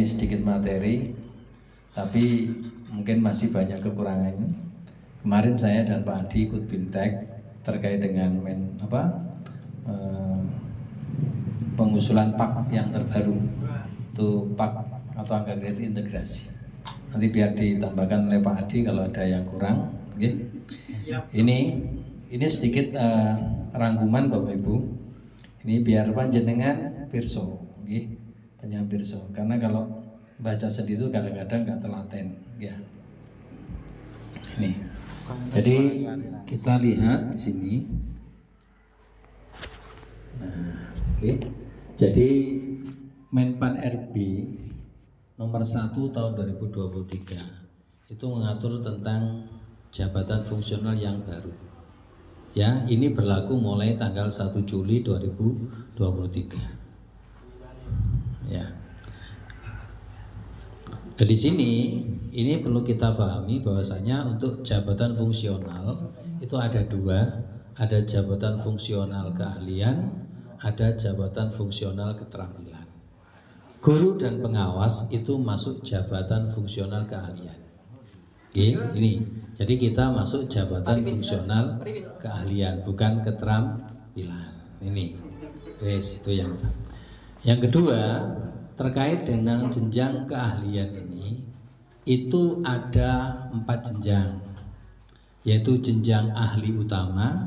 sedikit materi, tapi mungkin masih banyak kekurangannya. Kemarin saya dan Pak Adi ikut BIMTEK terkait dengan pengusulan PAK yang terbaru, itu PAK atau angka kredit integrasi. Nanti biar ditambahkan oleh Pak Adi kalau ada yang kurang. Okay. Ini sedikit rangkuman Bapak Ibu. Ini biar panjenengan pirso, okay. Panjenengan pirso. Karena kalau baca sendiri itu kadang-kadang nggak telaten, ya. Ini. Jadi kita lihat di sini. Nah, oke. Jadi Menpan RB nomor 1 tahun 2023 itu mengatur tentang jabatan fungsional yang baru. Ya, ini berlaku mulai tanggal 1 Juli 2023. Ya. Dari sini ini perlu kita pahami bahwasanya untuk jabatan fungsional itu ada dua, ada jabatan fungsional keahlian, ada jabatan fungsional keterampilan. Guru dan pengawas itu masuk jabatan fungsional keahlian. Oke, ini. Jadi kita masuk jabatan fungsional keahlian, bukan keterampilan. Ini. Yes, itu yang kedua, terkait dengan jenjang keahlian ini, itu ada 4 jenjang, yaitu jenjang ahli utama,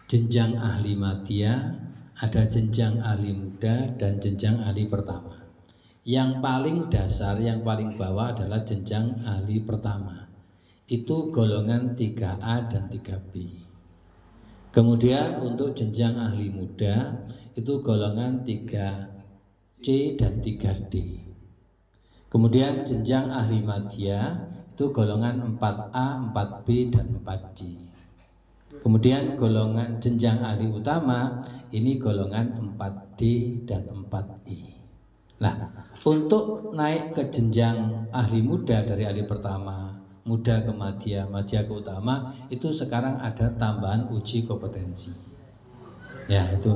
jenjang ahli madya, ada jenjang ahli muda, dan jenjang ahli pertama. Yang paling dasar, yang paling bawah adalah jenjang ahli pertama. Itu golongan 3A dan 3B. Kemudian untuk jenjang ahli muda itu golongan 3C dan 3D. Kemudian jenjang ahli madya itu golongan 4A, 4B dan 4C. Kemudian golongan jenjang ahli utama ini golongan 4D dan 4E. Nah, untuk naik ke jenjang ahli muda dari ahli pertama, muda ke madya, madya ke utama, itu sekarang ada tambahan uji kompetensi. Ya, itu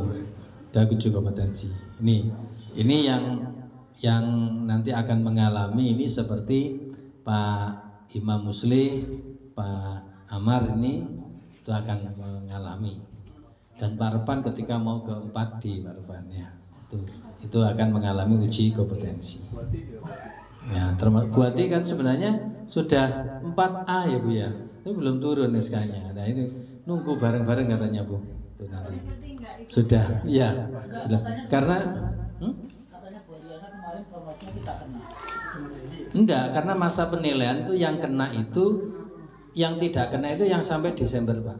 ada uji kompetensi. Ini yang nanti akan mengalami ini seperti Pak Imam Muslih, Pak Amar ini itu akan mengalami. Dan Pak Repan ketika mau ke 4D, Pak Repan ya, itu akan mengalami uji kompetensi. Ya, Buati kan sebenarnya sudah 4A ya Bu ya, itu belum turun SK-nya. Nah itu nunggu bareng-bareng katanya Bu. Itu nanti sudah, ya jelas. Karena enggak, karena masa penilaian itu yang kena itu, yang tidak kena itu yang sampai Desember Pak.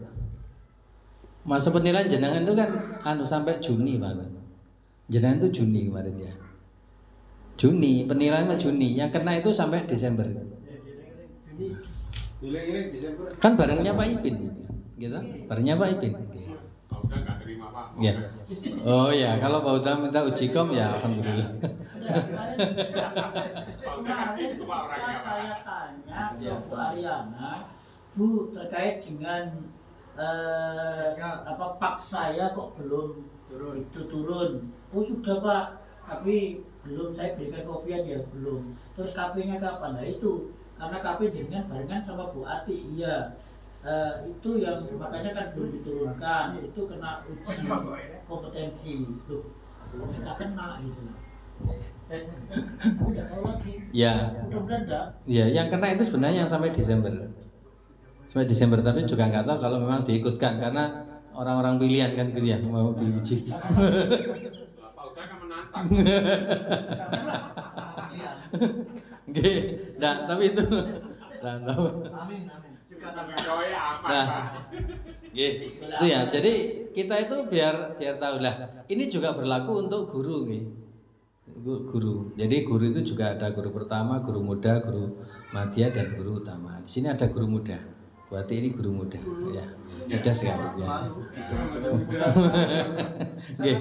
Masa penilaian jenengan itu kan sampai Juni Pak. Jenengan itu Juni kemarin ya. Juni, penilaian Juni, yang kena itu sampai Desember. Kan barangnya Pak Ipin gitu. Barangnya Pak Ipin. Ya. Oh ya, kalau Pak Uta minta uji kom ya alhamdulillah. Saya tanya ke Bu Ariana, Bu, terkait dengan pak saya kok belum turun. Oh sudah Pak, tapi belum saya berikan kopian ya belum. Terus KP-nya kapan? Nah itu karena KP dengan barengan sama Bu Ati, iya. Itu yang makanya kan belum diturunkan, itu kena uji kompetensi. Loh, kita kena gitu. Udah tahu lagi. Ya. Mudah-mudahan enggak. Ya, yang kena itu sebenarnya yang sampai Desember. Sampai Desember, tapi juga nggak tahu kalau memang diikutkan karena orang-orang pilihan kan gitu ya mau diuji. Oke, nah tapi itu, nah, itu ya. Jadi kita itu biar tahu lah. Ini juga berlaku untuk guru, guru. Jadi guru itu juga ada guru pertama, guru muda, guru madya dan guru utama. Di sini ada guru muda. Berarti ini guru muda, ya. Mudah sekali ya.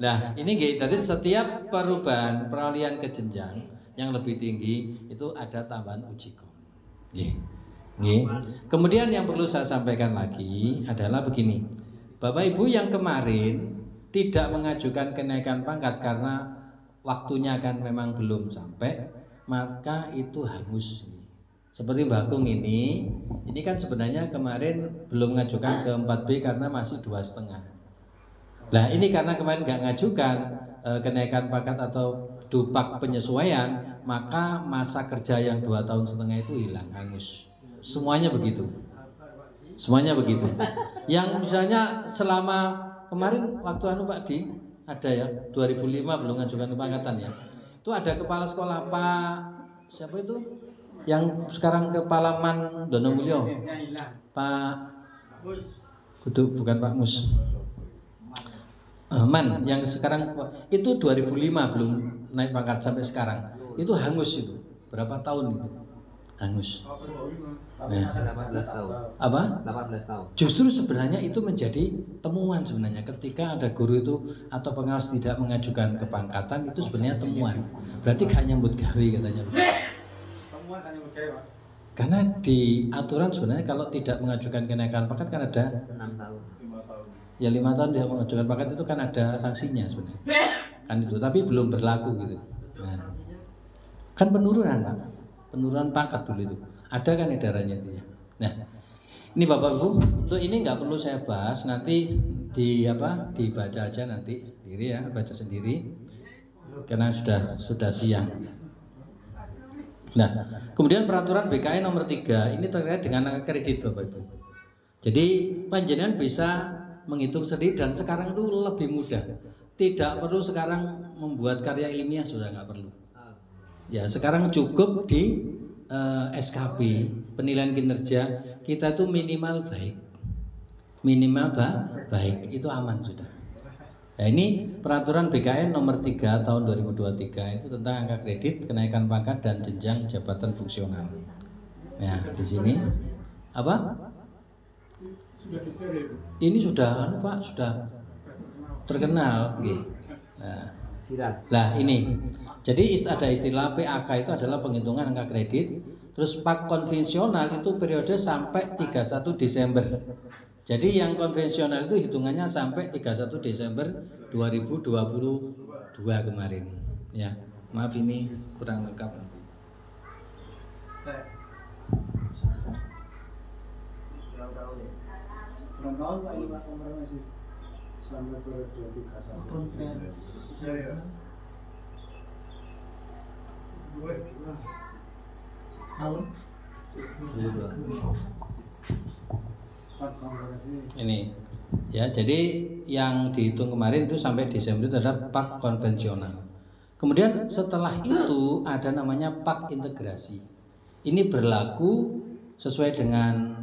Nah ini tadi setiap perubahan peralihan ke jenjang yang lebih tinggi itu ada tambahan uji kom. Kemudian yang perlu saya sampaikan lagi adalah begini, Bapak Ibu yang kemarin tidak mengajukan kenaikan pangkat karena waktunya kan memang belum sampai, maka itu hangus. Seperti Mbak Kung ini kan sebenarnya kemarin belum mengajukan ke 4B karena masih 2,5. Nah ini karena kemarin nggak ngajukan kenaikan pangkat atau dupak penyesuaian, maka masa kerja yang 2,5 tahun itu hilang, hangus. Semuanya begitu. Semuanya begitu. Yang misalnya selama kemarin waktu Pak Di ada ya 2005 belum mengajukan kepangkatan ya. Itu ada kepala sekolah Pak siapa itu? Yang sekarang kepala Man Donomulyo. Pak Kudu bukan Pak Mus. Man yang sekarang itu 2005 belum naik pangkat sampai sekarang. Itu hangus itu. Berapa tahun itu? Hangus. Nah, 18 tahun. apa? 18 tahun. Justru sebenarnya itu menjadi temuan sebenarnya ketika ada guru itu atau pengawas tidak mengajukan kepangkatan, itu sebenarnya temuan. Berarti gak nyambut gawe katanya. Temuan hanya berkaya, Pak. Karena di aturan sebenarnya kalau tidak mengajukan kenaikan pangkat kan ada 6 tahun. 5 tahun. ya 5 tahun tidak mengajukan pangkat itu kan ada sanksinya sebenarnya. Kan itu, tapi belum berlaku gitu. Nah, kan penurunan Pak. Penurunan pangkat dulu itu. Ada kan edarannya itu ya. Nah, ini Bapak Ibu, untuk ini nggak perlu saya bahas, nanti dibaca aja nanti sendiri ya, baca sendiri karena sudah siang. Nah, kemudian peraturan BKN nomor 3 ini terkait dengan angka kredit Bapak Ibu. Jadi panjenengan bisa menghitung sendiri dan sekarang itu lebih mudah. Tidak perlu sekarang membuat karya ilmiah, sudah nggak perlu. Ya, sekarang cukup di SKP penilaian kinerja kita itu minimal baik, baik itu aman sudah. Nah, ini peraturan BKN nomor 3 tahun 2023 itu tentang angka kredit, kenaikan pangkat dan jenjang jabatan fungsional. Nah, di sini apa? Sudah di-share itu. Ini sudah Pak, sudah terkenal, nah, lah ini. Jadi ada istilah PAK itu adalah penghitungan angka kredit. Terus PAK konvensional itu periode sampai 31 Desember. Jadi yang konvensional itu hitungannya sampai 31 Desember 2022 kemarin. Ya, maaf ini kurang lengkap. Berapa tahun Pak ini Pak konfirmasi? Sampai periode 31 Desember. Tahun Ini ya, jadi yang dihitung kemarin itu sampai Desember itu adalah PAK konvensional. Kemudian setelah itu ada namanya PAK integrasi. Ini berlaku sesuai dengan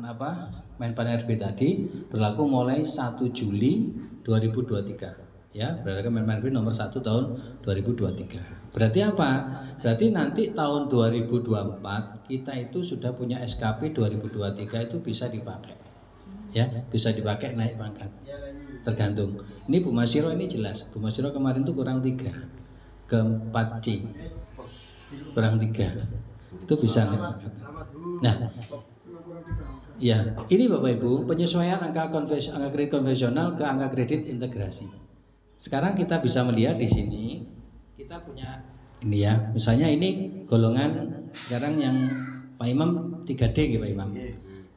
Menpan RB tadi, berlaku mulai 1 Juli 2023. Ya, berdasarkan Menpan RB nomor 1 tahun 2023. Berarti apa? Berarti nanti tahun 2024 kita itu sudah punya SKP 2023 itu bisa dipakai. Ya, bisa dipakai naik pangkat. Tergantung. Ini Bu Masiro ini jelas. Bu Masiro kemarin itu kurang 3. Ke 4C. Kurang 3. Itu bisa naik pangkat. Nah, ya, ini Bapak Ibu, penyesuaian angka kredit konvensional ke angka kredit integrasi. Sekarang kita bisa melihat di sini kita punya ini ya, misalnya ini golongan sekarang yang Pak Imam 3D gitu Pak Imam.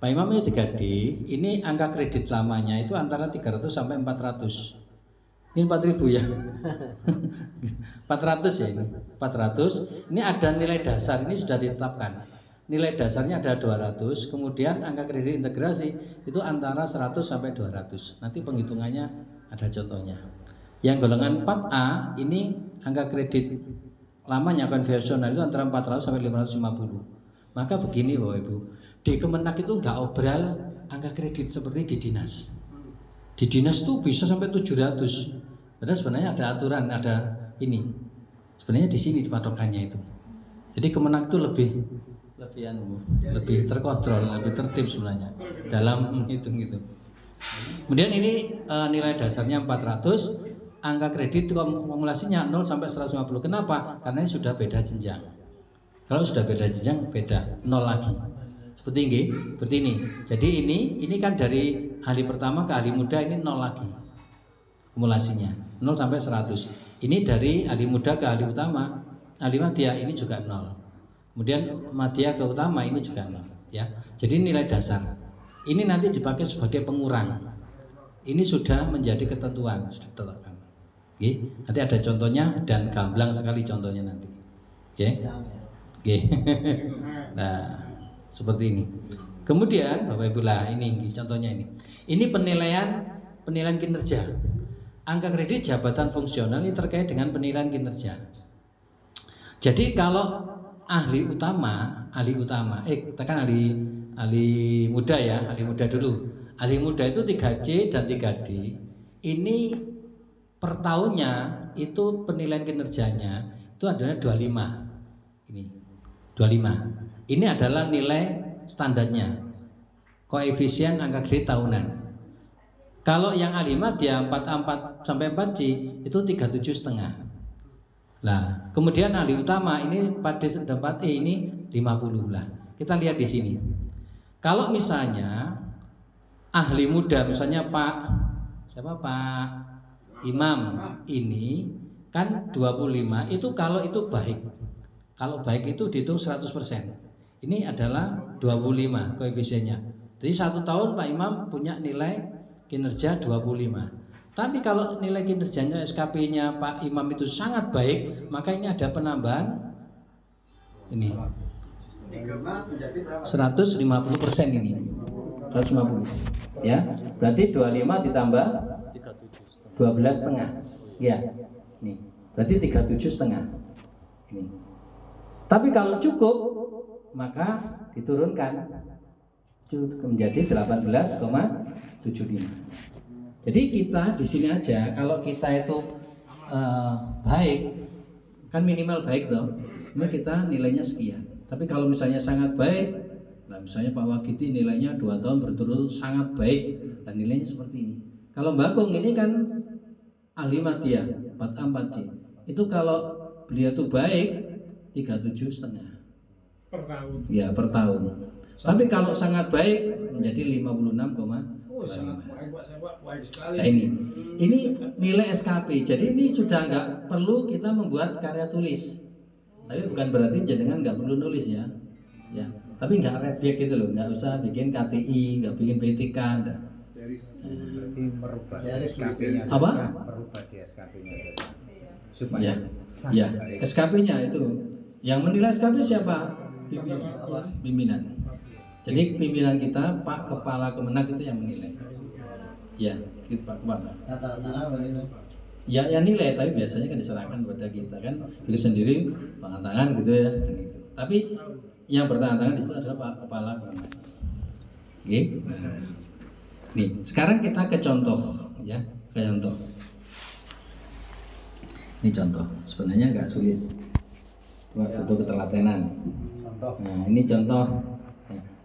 Pak Imam ini 3D, ini angka kredit lamanya itu antara 300 sampai 400. Ini 4.000 ya. 400 ya ini. 400. Ini ada nilai dasar, ini sudah ditetapkan. Nilai dasarnya ada 200, kemudian angka kredit integrasi itu antara 100 sampai 200. Nanti penghitungannya ada contohnya. Yang golongan 4A ini angka kredit lamanya konvensional itu antara 400 sampai 550. Maka begini Bapak Ibu, di Kemenak itu enggak obral angka kredit seperti di dinas. Di dinas itu bisa sampai 700. Padahal sebenarnya ada aturan, ada ini. Sebenarnya di sini patokannya itu. Jadi Kemenak itu lebih terkontrol, lebih tertib sebenarnya dalam menghitung itu. Kemudian ini nilai dasarnya 400. Angka kredit kumulasinya 0 sampai 150. Kenapa? Karena ini sudah beda jenjang. Kalau sudah beda jenjang, beda 0 lagi. Seperti ini. Jadi ini kan dari ahli pertama ke ahli muda ini 0 lagi. Kumulasinya 0 sampai 100. Ini dari ahli muda ke ahli utama, ahli madya ini juga 0. Kemudian madya ke utama ini juga 0 ya. Jadi nilai dasar. Ini nanti dipakai sebagai pengurang. Ini sudah menjadi ketentuan, sudah ditetapkan. Oke, nanti ada contohnya dan gamblang sekali contohnya nanti. Oke. Oke. Nah, seperti ini. Kemudian Bapak Ibu lah ini contohnya ini. Ini penilaian kinerja. Angka kredit jabatan fungsional ini terkait dengan penilaian kinerja. Jadi kalau ahli utama, tekan ahli muda ya, ahli muda dulu. Ahli muda itu 3C dan 3D. Ini per tahunnya itu penilaian kinerjanya itu adalah 25. Ini 25. Ini adalah nilai standarnya. Koefisien angka kredit tahunan. Kalau yang ahli madya 44 sampai 4C itu 37,5. Nah, kemudian ahli utama ini 4D dan 4E ini 50 lah. Kita lihat di sini. Kalau misalnya ahli muda misalnya Pak Imam ini kan 25 itu kalau itu baik. Kalau baik itu dihitung 100%. Ini adalah 25 koefisiennya. Jadi 1 tahun Pak Imam punya nilai kinerja 25. Tapi kalau nilai kinerjanya SKP-nya Pak Imam itu sangat baik, maka ini ada penambahan ini 150% ini. 150. Ya. Berarti 25 ditambah 12,5. Ya. Nih. Berarti 37,5. Ini. Tapi kalau cukup maka diturunkan menjadi 18,75. Jadi kita di sini aja kalau kita itu baik kan minimal baik toh. Ini kita nilainya sekian. Tapi kalau misalnya sangat baik, nah misalnya Pak Wagiti nilainya 2 tahun berturut-turut sangat baik dan nilainya seperti ini. Kalau Mbak Kung ini kan ahli madya 4A4C. Itu kalau beliau tuh baik 37,5 per tahun. Ya, per tahun. Tapi kalau sangat baik menjadi 56,5. Sangat baik sekali. Nah ini nilai SKP. Jadi ini sudah nggak perlu kita membuat karya tulis. Tapi bukan berarti jenengan nggak perlu nulis ya. Ya. Tapi nggak rebek gitu loh. Nggak usah bikin KTI, nggak bikin PTK. Enggak. Berarti merubah SKP-nya. Apa? Merubah di SKP-nya supaya ya. SKP-nya itu yang menilai SKP siapa? Pimpinan. Jadi pimpinan kita, Pak Kepala Kemenag itu yang menilai. Ya, gitu Pak Kepala. Ya, yang nilai, tapi biasanya kan diserahkan kepada kita kan, itu sendiri tangan tangan gitu ya. Gitu. Tapi yang bertangan tangan di situ adalah Pak Kepala Kemenag. Oke. Nah, nih, sekarang kita ke contoh, ya, ke contoh. Ini contoh, sebenarnya nggak sulit. Untuk ketelatenan. Nah, ini contoh.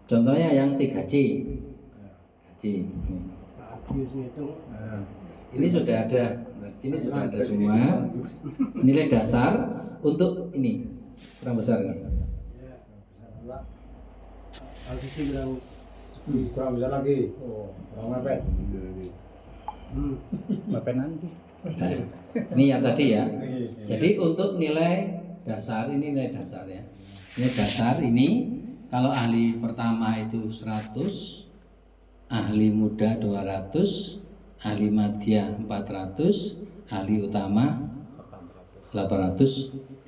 Contohnya yang 3C. Ini sudah ada. Nah, di sini sudah ada semua. Nilai dasar untuk ini kurang besar ini. Kurang besar lagi. Oh, kurang mepet. Mepet nanti. Nah, ini yang tadi ya. Jadi untuk nilai dasar ini nilai dasar ya. Nilai dasar ini kalau ahli pertama itu 100, ahli muda 200, ahli madya 400, ahli utama 850.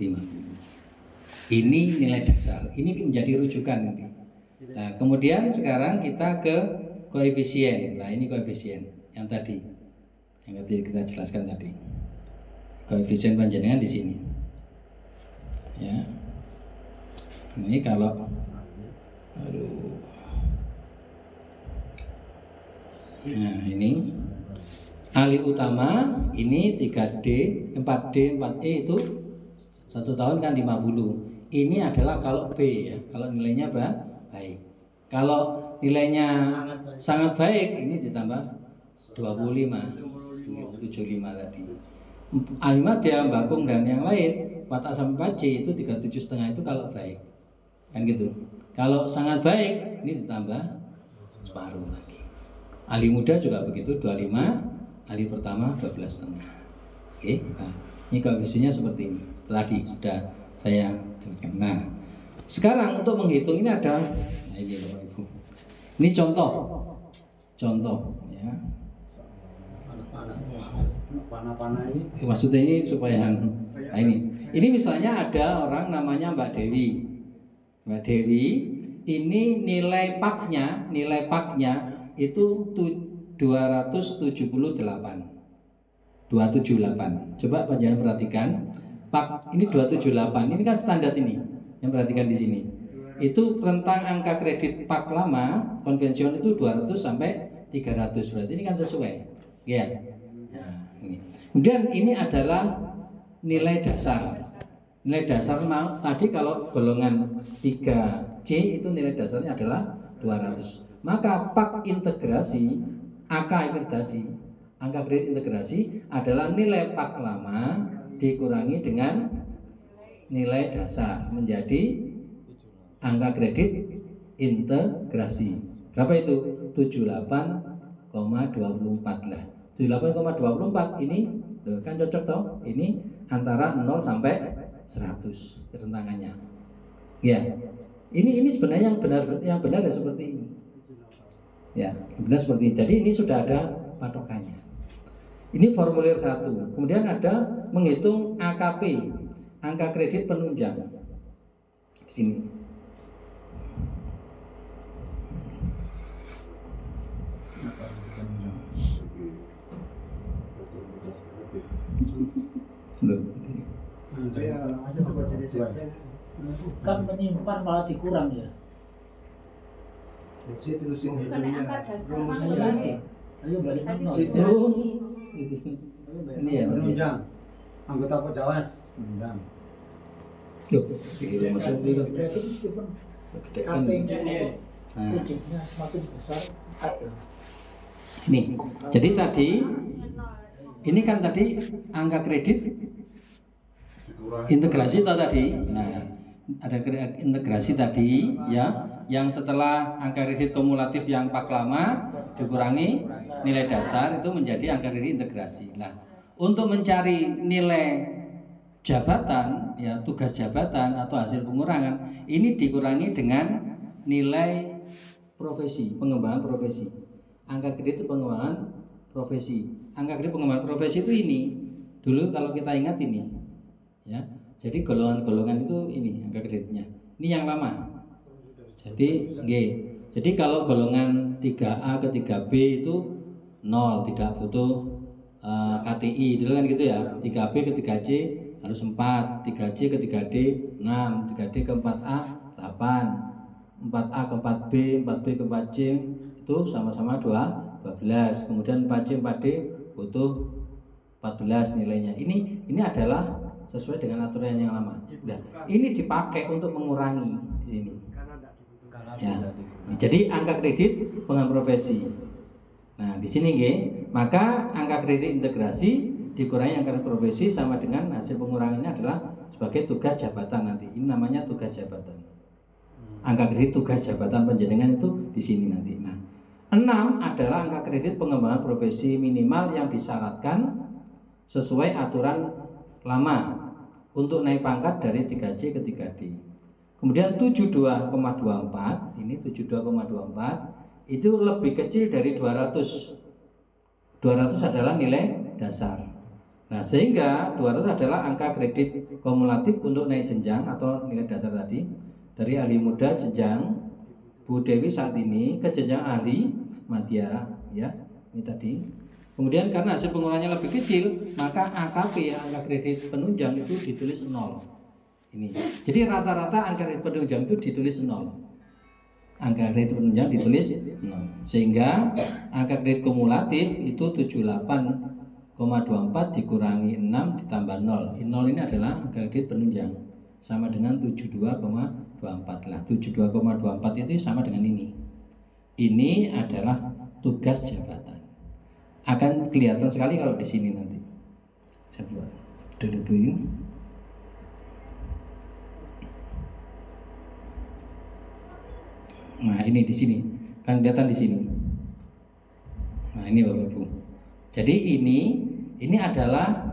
Ini nilai dasar. Ini menjadi rujukan nanti. Nah, kemudian sekarang kita ke koefisien. Nah, ini koefisien yang tadi. Yang tadi kita jelaskan tadi. Koefisien panjenengan di sini. Ya. Ini kalau nah ini ahli utama ini 3D, 4D, 4E itu 1 tahun kan 50. Ini adalah kalau B ya, kalau nilainya baik. Kalau nilainya sangat baik ini ditambah 25, 75 tadi. Ahli madya, Mbakung dan yang lain 4A sampai 4C itu 37,5 itu kalau baik. Kan gitu. Kalau sangat baik ini ditambah separuh lagi. Ahli muda juga begitu 25, ahli pertama 12,5. Oke. Nah, Ini koefisiennya seperti ini. Tadi sudah saya jelaskan. Nah, sekarang untuk menghitung ini ada, nah ini Bapak Ibu. Ini contoh ya. Panah-panah ini. Maksudnya ini supaya, nah ini misalnya ada orang namanya Mbak Dewi. Mbak Dewi ini nilai paknya itu 278. Coba panjangan perhatikan. Pak ini 278. Ini kan standar ini. Yang perhatikan di sini. Itu rentang angka kredit pak lama konvensional itu 200 sampai 300. Berarti ini kan sesuai. Ya. Nah, ini. Kemudian ini adalah nilai dasar. Nilai dasar mau tadi kalau golongan 3C itu nilai dasarnya adalah 200. Maka pak integrasi, angka kredit integrasi adalah nilai pak lama dikurangi dengan nilai dasar menjadi angka kredit integrasi. Berapa itu? 78,24 lah. 78,24 ini kan cocok toh? Ini antara 0 sampai 100 rentangannya. Ya. Ini sebenarnya yang benar ya seperti ini. Ya, benar seperti ini. Jadi ini sudah ada patokannya. Ini formulir 1. Kemudian ada menghitung AKP, angka kredit penunjang. Sini. Kan menyimpan malah dikurang ya. Terusin Bukan angka dasar Ayo balik nol. Oh, ini ya. penunjang. Anggota Pejawas penunjang. Loh, ini masuk dulu. Berarti meskipun Gedekan. KP-nya Nah, kreditnya semakin besar, ayo. ini. Jadi tadi ini kan tadi angka kredit integrasi atau tadi. Nah, ada integrasi tadi ya, yang setelah angka kredit kumulatif yang pak lama dikurangi nilai dasar itu menjadi angka kredit integrasi. Nah, untuk mencari nilai jabatan ya, tugas jabatan atau hasil pengurangan ini dikurangi dengan nilai profesi, pengembangan profesi. Angka kredit pengembangan profesi. Angka kredit pengembangan profesi itu ini. Dulu kalau kita ingat ini ya. Jadi golongan-golongan itu ini angka kreditnya. Ini yang lama. Jadi kalau golongan 3A ke 3B itu 0, tidak butuh KTI, dulu kan gitu ya. 3B ke 3C harus 4, 3C ke 3D 6, 3D ke 4A 8, 4A ke 4B, 4B ke 4C itu sama-sama 12. Kemudian 4C 4D butuh 14 nilainya. Ini adalah sesuai dengan aturan yang lama. Nah, ini dipakai untuk mengurangi di sini. Ya. Jadi angka kredit pengembangan profesi. Nah, di sini maka angka kredit integrasi dikurangi angka profesi sama dengan hasil pengurangannya adalah sebagai tugas jabatan nanti. Ini namanya tugas jabatan. Angka kredit tugas jabatan panjenengan itu di sini nanti. Nah, 6 adalah angka kredit pengembangan profesi minimal yang disyaratkan sesuai aturan lama untuk naik pangkat dari 3C ke 3D. Kemudian 72,24, ini 72,24 itu lebih kecil dari 200. 200 adalah nilai dasar. Nah, sehingga 200 adalah angka kredit kumulatif untuk naik jenjang atau nilai dasar tadi dari ahli muda jenjang Bu Dewi saat ini ke jenjang ahli madya ya. Ini tadi. Kemudian karena hasil pengurangannya lebih kecil, maka AKP angka kredit penunjang itu ditulis 0. Ini. Jadi rata-rata angka kredit penunjang itu ditulis 0. Angka kredit penunjang ditulis 0. Sehingga angka kredit kumulatif itu 78,24 dikurangi 6 ditambah 0. 0 ini adalah angka kredit penunjang. Sama dengan 72,24 lah. 72,24 itu sama dengan ini. Ini adalah tugas jabatan. Akan kelihatan sekali kalau di sini nanti. Saya buat dulu ini. Nah, ini di sini. Kan kelihatan di sini. Nah, ini Bapak Ibu. Jadi ini adalah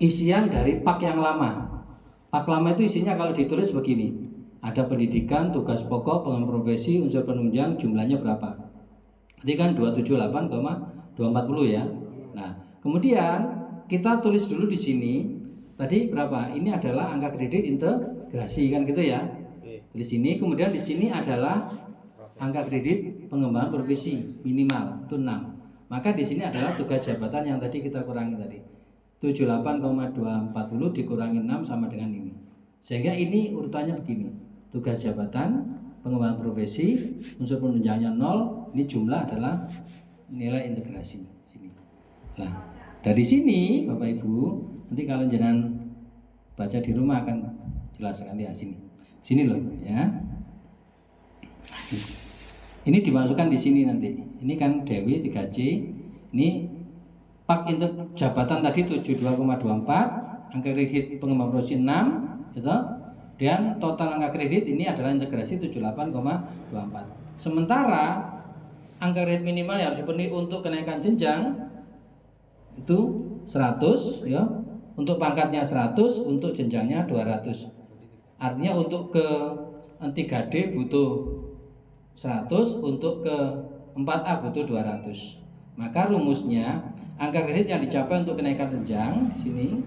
isian dari pak yang lama. Pak lama itu isinya kalau ditulis begini. Ada pendidikan, tugas pokok, pengembangan profesi, unsur penunjang, jumlahnya berapa? Jadi kan 278,240 ya. Nah, kemudian kita tulis dulu di sini. Tadi berapa? Ini adalah angka kredit integrasi kan gitu ya. Tulis sini, kemudian di sini adalah angka kredit pengembangan profesi minimal itu 6. Maka di sini adalah tugas jabatan yang tadi kita kurangi tadi. 78,240 dikurangi 6 sama dengan ini. Sehingga ini urutannya begini. Tugas jabatan, pengembangan profesi, unsur penunjangnya 0, ini jumlah adalah nilai integrasi sini. Nah, dari sini Bapak Ibu, nanti kalau jangan baca di rumah akan jelas sekali ya sini. Sini loh ya. Ini dimasukkan di sini nanti. Ini kan Dewi 3C. Ini pak untuk jabatan tadi 72,24, angka kredit pengembangan profesi 6, gitu. Dan total angka kredit ini adalah integrasi 78,24. Sementara angka kredit minimal yang harus dipenuhi untuk kenaikan jenjang itu 100 ya. Untuk pangkatnya 100, untuk jenjangnya 200. Artinya untuk ke 3D butuh 100, untuk ke 4A butuh 200. Maka rumusnya angka kredit yang dicapai untuk kenaikan jenjang sini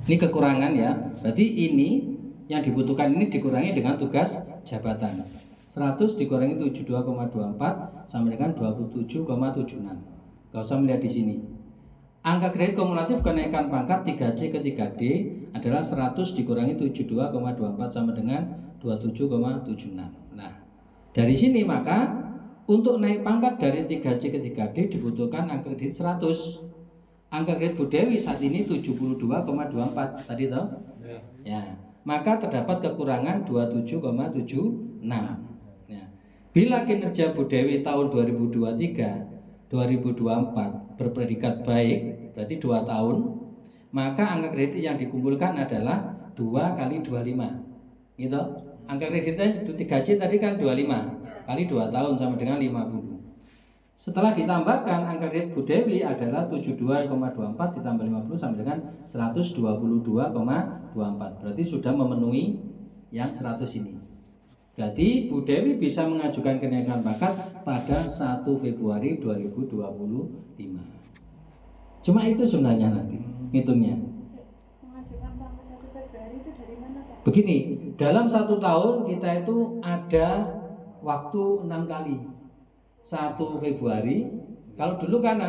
ini kekurangan ya. Berarti ini yang dibutuhkan ini dikurangi dengan tugas jabatan. 100 dikurangi 72,24 sama dengan 27,76. Gak usah melihat di sini. Angka kredit kumulatif kenaikan pangkat 3C ke 3D adalah 100 dikurangi 72,24 sama dengan 27,76. Nah, dari sini maka untuk naik pangkat dari 3C ke 3D dibutuhkan angka kredit 100. Angka kredit Bu Dewi saat ini 72,24 tadi toh? Ya. Maka terdapat kekurangan 27,76. Ya. Bila kinerja Bu Dewi tahun 2023 2024 berpredikat baik, berarti 2 tahun, maka angka kredit yang dikumpulkan adalah 2 kali 25. Gitu. Angka kreditnya 3C tadi kan 25 kali 2 tahun sama dengan 50. Setelah ditambahkan angka kredit Bu Dewi adalah 72,24 ditambah 50 sama dengan 122,24. Berarti sudah memenuhi yang 100 ini. Berarti Bu Dewi bisa mengajukan kenaikan pangkat pada 1 Februari 2025. Cuma itu sebenarnya nanti hitungnya. Mengajukan pangkat 1 Februari itu dari mana Pak? Begini, dalam 1 tahun kita itu ada waktu 6 kali. 1 Februari, kalau dulu kan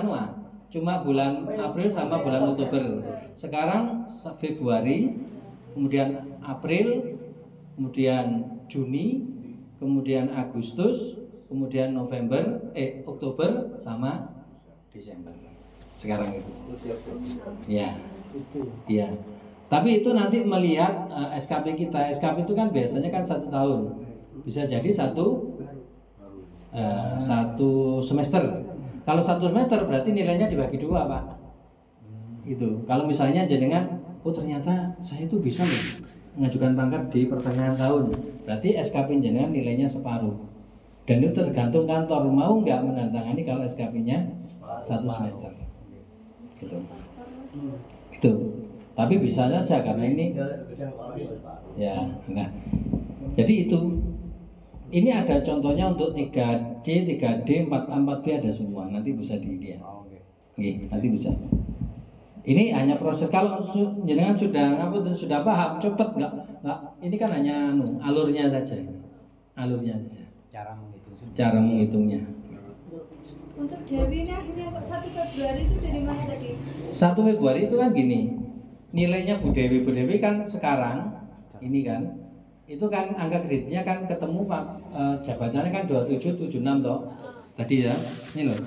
cuma bulan April sama bulan Oktober. Sekarang Februari, kemudian April, kemudian Juni, kemudian Agustus, kemudian Oktober sama Desember. Sekarang itu. Ya. Ya. Tapi itu nanti melihat SKP kita. SKP itu kan biasanya kan 1 tahun. Bisa jadi satu semester. Kalau 1 semester berarti nilainya dibagi 2 Pak. Itu. Kalau misalnya jenengan, oh ternyata saya itu bisa loh mengajukan pangkat di pertengahan tahun. Berarti SKP jenengan nilainya separuh. Dan itu tergantung kantor mau nggak menandatangani kalau SKP-nya 1 semester. Gitu. Itu. Tapi bisa saja karena ini ya. Nah. Jadi itu. Ini ada contohnya untuk 3C, 3D, 4A, 4B ada semua. Nanti bisa dilihat. Oke, nanti bisa. Ini hanya proses. Kalau jenengan sudah paham, cepet nggak? Ini kan hanya alurnya saja. Alurnya saja. Cara menghitungnya. Untuk Dewi ini akhirnya 1 Februari itu dari mana tadi? 1 Februari itu kan gini. Nilainya Bu Dewi kan sekarang ini kan. Itu kan angka kreditnya kan ketemu Pak, jabatannya kan 2776 toh. Tadi ya. Ini loh.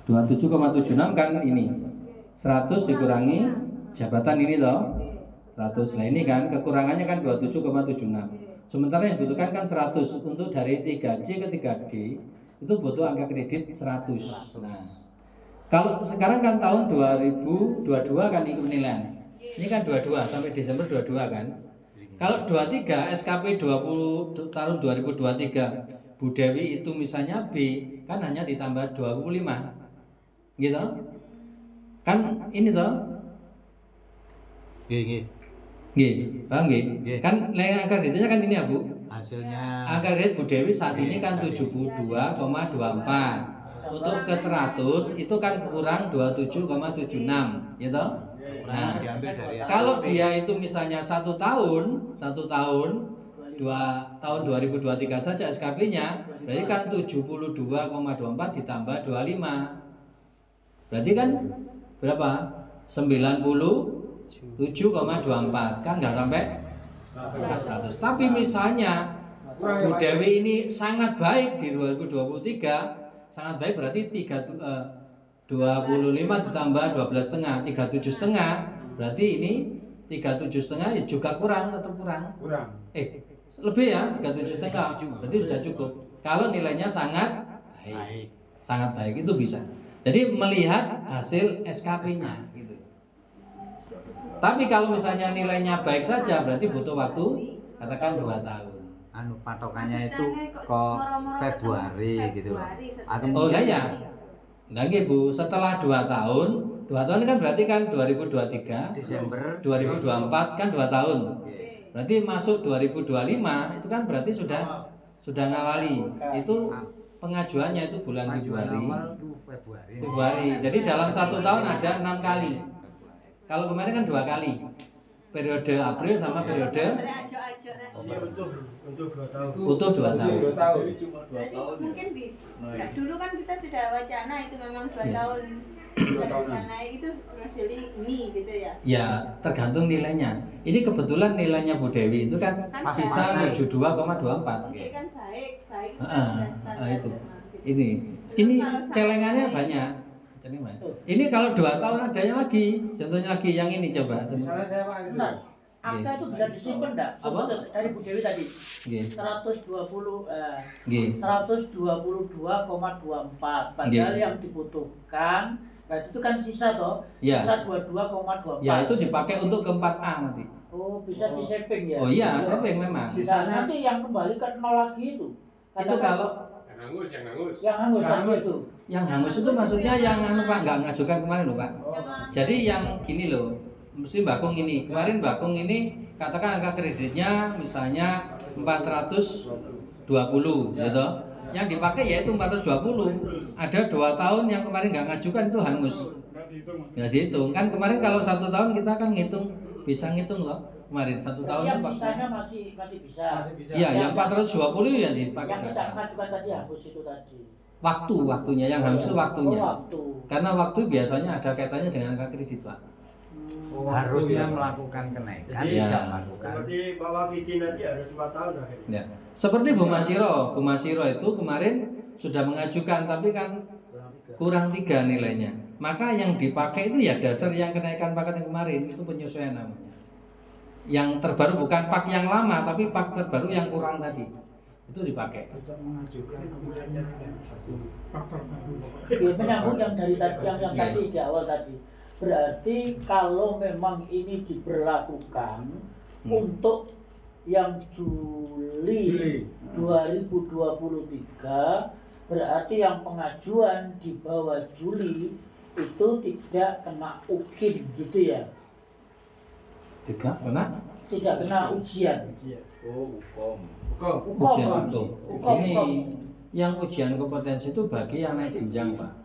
27,76 kan ini. 100 dikurangi jabatan ini toh. 100. Nah ini kan kekurangannya kan 27,76. Sementara yang dibutuhkan kan 100. Untuk dari 3C ke 3D itu butuh angka kredit 100. Nah, kalau sekarang kan tahun 2022 kan ini penilaian. Ini kan 22 sampai Desember 22 kan. Kalau 23 SKP 20 tahun 2023 Bu Dewi itu misalnya B kan hanya ditambah 25. Gitu. Kan ini toh. Nggih. Nggih, paham nggih? Nggih. Kan nilai angka kreditnya kan ini ya, Bu. Hasilnya Angka kredit Bu Dewi saat ini kan 72,24. Untuk ke 100 itu kan kurang 27,76, ya toh? Nah, diambil dari kalau dia itu misalnya 1 tahun 2023 saja SKP-nya, berarti kan 72,24 ditambah 25. Berarti kan berapa? 97,24, kan nggak sampai 100. Tapi misalnya Bu Dewi ini sangat baik di 2023, sangat baik berarti 25 ditambah 12,5, 37,5, berarti ini 37,5 ya juga kurang, tetap kurang. Lebih ya, 37,5, berarti sudah cukup. Kalau nilainya sangat baik, sangat baik itu bisa. Jadi melihat hasil SKP-nya gitu. Tapi kalau misalnya nilainya baik saja berarti butuh waktu katakan 2 tahun. Patokannya itu kok Februari gitu loh. Oh lah ya. Nah Bu, setelah 2 tahun kan berarti kan 2023 Desember 2024 kan 2 tahun. Berarti masuk 2025 itu kan berarti sudah ngawali. Itu pengajuannya itu bulan Februari. Jadi dalam 1 tahun ada 6 kali. Kalau kemarin kan 2 kali. Periode April sama periode Untuk 2 tahun. utuh 2 tahun. Berarti mungkin bisa. Nah, dulu kan kita sudah wacana itu memang 2 Ya. tahun. Sana itu jadi ini gitu ya. Ya, tergantung nilainya. Ini kebetulan nilainya Bu Dewi itu kan sisa 72,24. Oke kan baik itu Itu. Ini celengannya banyak. Ini kalau 2 tahun adanya lagi. Contohnya lagi yang ini coba. Misalnya saya Pak itu. Nah, angka itu bisa disimpan enggak? Apa? Dari Bu Dewi tadi. Nggih. 122,24. Padahal yang dibutuhkan berarti itu kan sisa toh. Ya. Sisa 22,24. Ya, itu dipakai untuk ke 4A nanti. Oh, bisa di saving ya. Oh iya, saving memang. Nah, nanti yang kembali ke 0 lagi itu. Itu kalau Yang hangus itu. yang hangus itu maksudnya yang Pak nggak ngajukan kemarin loh Pak. Jadi yang gini loh, mesti Bakung ini. Kemarin Bakung ini katakan angka kreditnya misalnya 420 gitu. Yang dipakai yaitu 420. Ada 2 tahun yang kemarin nggak ngajukan itu hangus. Ya dihitung. Kan kemarin kalau 1 tahun kita kan bisa ngitung loh. Kemarin 1 tahun yang itu sisanya masih bisa. Iya, yang 420 yang dipakai Yang kita dasar. mengajukan tadi hapus itu tadi. Waktunya yang hangus itu waktunya. Waktu. Karena waktu biasanya ada kaitannya dengan angka kredit, Pak. harusnya melakukan kenaikan, Jadi, tidak melakukan. Seperti Bapak Kiki nanti harus 4 tahun akhirnya. Ya. Seperti Bu Masiro itu kemarin sudah mengajukan tapi kan kurang 3 nilainya. Maka yang dipakai itu ya dasar yang kenaikan paket yang kemarin itu penyesuaian namanya. Yang terbaru bukan pak yang lama tapi pak terbaru yang kurang tadi. Itu dipakai. Untuk mengajukan kemarin Ya, menyambung yang dari tadi yang tadi di awal tadi. Berarti kalau memang ini diberlakukan untuk yang Juli 2023, berarti yang pengajuan di bawah Juli itu tidak kena UKIM gitu ya? Tidak kena ujian. Hukum. Ujian itu. Ini yang ujian kompetensi itu bagi yang naik jenjang, Pak.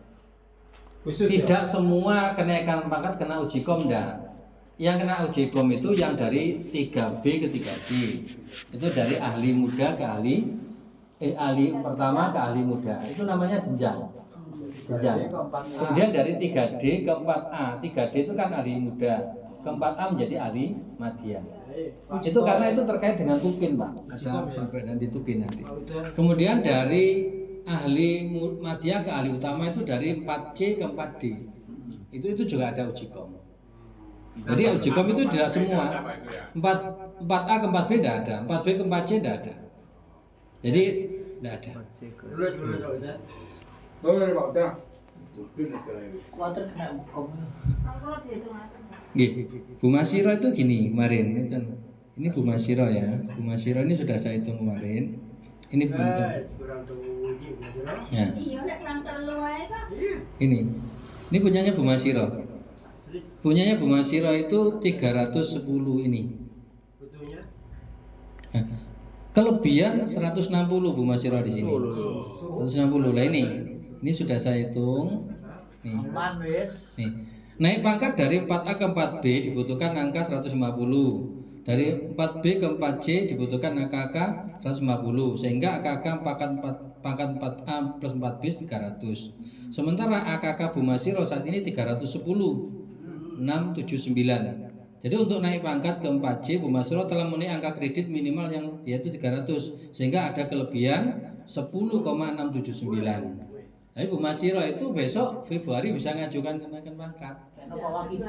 Tidak semua kenaikan pangkat kena uji kom, enggak. Yang kena uji kom itu yang dari 3B ke 3C. Itu dari ahli muda ke ahli pertama ke ahli muda. Itu namanya jenjang. Kemudian dari 3D ke 4A. 3D itu kan ahli muda. Ke 4A menjadi ahli madya. Itu karena itu terkait dengan tukin, Pak. Ada perbedaan di tukin nanti. Kemudian dari ahli madya ke ahli utama itu dari 4C ke 4D. Itu juga ada uji kom. Jadi uji kom itu tidak semua. 4A ke 4B tidak ada, 4B ke 4C tidak ada. Jadi tidak ada. Boleh Pak, udah. Kuatir kena hukum. Nggih, Bu Masiro itu gini kemarin. Ini Bu Masiro ya. Bu Masiro ini sudah saya hitung kemarin. Ini bentuk. Ya. Ini punyanya Bu Masiro. Punyanya Bu Masiro itu 310 ini. Betulnya? Kelebihan 160 Bu Masiro di sini. 160 lah ini sudah saya hitung. Nih. Aman wis. Nih. Naik pangkat dari 4A ke 4B dibutuhkan angka 150. Dari 4B ke 4C dibutuhkan angka 150 sehingga AKK pangkat 4A plus 4B 300. Sementara AKK Bu Masiro saat ini 310 679. Jadi untuk naik pangkat ke 4C Bu Masiro telah memenuhi angka kredit minimal yang yaitu 300 sehingga ada kelebihan 10,679. Tapi Bu Masiro itu besok Februari bisa ngajukan kenaikan pangkat.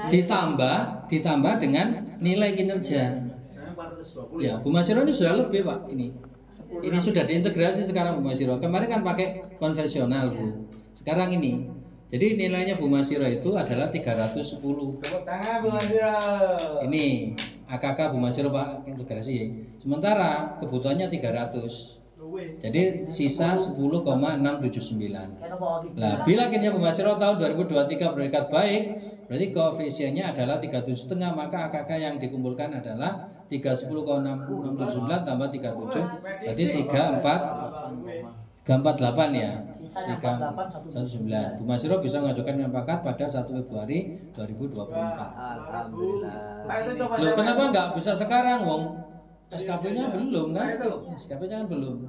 Ditambah dengan nilai kinerja. Saya 420. Ya, Bu Masiro ini sudah lebih Pak ini. Ini sudah diintegrasi sekarang Bu Masiro. Kemarin kan pakai konvensional Bu. Sekarang ini. Jadi nilainya Bu Masiro itu adalah 310. Tepuk tangan Bu Masiro. Ini AKK Bu Masiro Pak integrasi. Sementara kebutuhannya 300. Jadi sisa 10,679. Nah, bila kinerja Bu Masiro tahun 2023 berikat baik, berarti koefisiennya adalah 37,5, maka AKK yang dikumpulkan adalah 310,679 tambah 37, berarti 348 ya. Sisanya 4819. Bu Masiro bisa mengajukan pangkat pada 1 Februari 2024. Alhamdulillah. Loh, kenapa nggak bisa sekarang, Wong? SKP-nya belum kan? SKP-nya kan belum.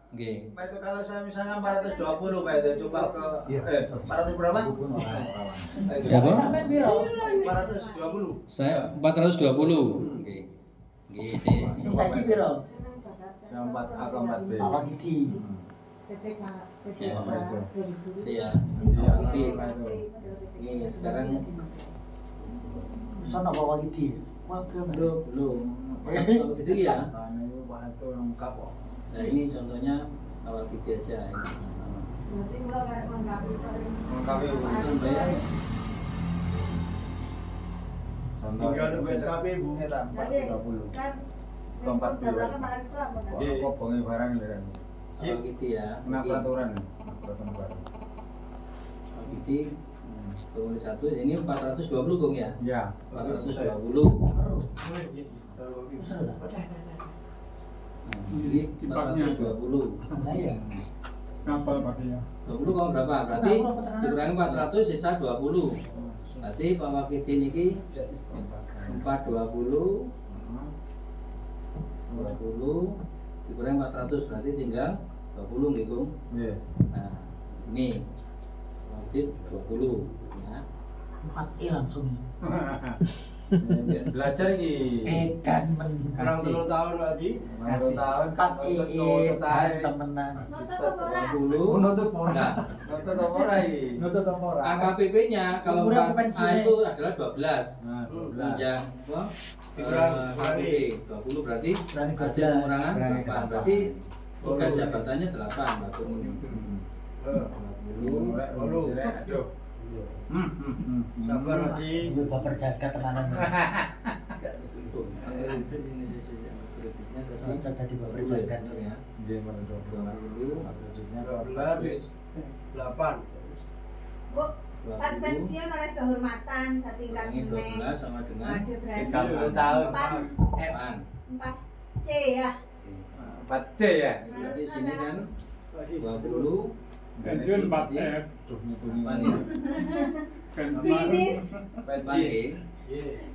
Oke. Pak itu kalau saya misalnya 420 Pak itu coba ke 400 berapa? Ya, Bang? Sampai piro? 420. Saya 420. Oke. Nggih, sih. Sing saiki piro? Yang 4A ke 4B. Awak iki. Ya, saya. Ini sekarang Sono awak iki. Wah, belum. Kalau gitu ya. Ini Pak itu yang kapok. Nah, ini contohnya awal gitu aja ini. Lengkapi Bayar. tinggal nunggu SKP Bu. Eta 420. Keempat B. Kok bongi barang ya. Awal gitu ya. Kena peraturan. Peraturan baru. Awal gitu. Kemudian satu, ini 420 Gong ya? Ya. 420. Jadi 420. Nah, iya. Kenapa pakainya? 20 kamu berapa? Berarti dikurangi 400 sisa 20. Berarti Pak Wakitin ini 420 dikurangi 400 berarti tinggal 20 nih Gong. Iya. Nah, ini Wakit 20 ya. 4E langsung. Belajar ini. Sedan Orang 10 tahun lagi. 10 tahun 4E temenan. 20. Nutut ora. Nah, Nutut ora iki. Nutut ora. AKPP-nya kalau Ukuran 4A pensiunnya. itu adalah 12. Nah, 12. Yang KPP 20 berarti Kurangi hasil 12. pengurangan Kurangi 8. Berarti tugas jabatannya 8 Bapak ini. 20. Aduh. Sabar lagi. Ibu baper jaga tenanan. Kita tadi baper jaga ya. Dia menentukan 20. 8. Bu, pas pensiun oleh kehormatan setingkat Kurangi meneng. 12 sama dengan Ada berarti 30 tahun. 8. 4C ya. 4C ya. Berarti sini kan 20. Pensiun 4F. Tuh ngitungin. 8 ya. Finish. Pensi.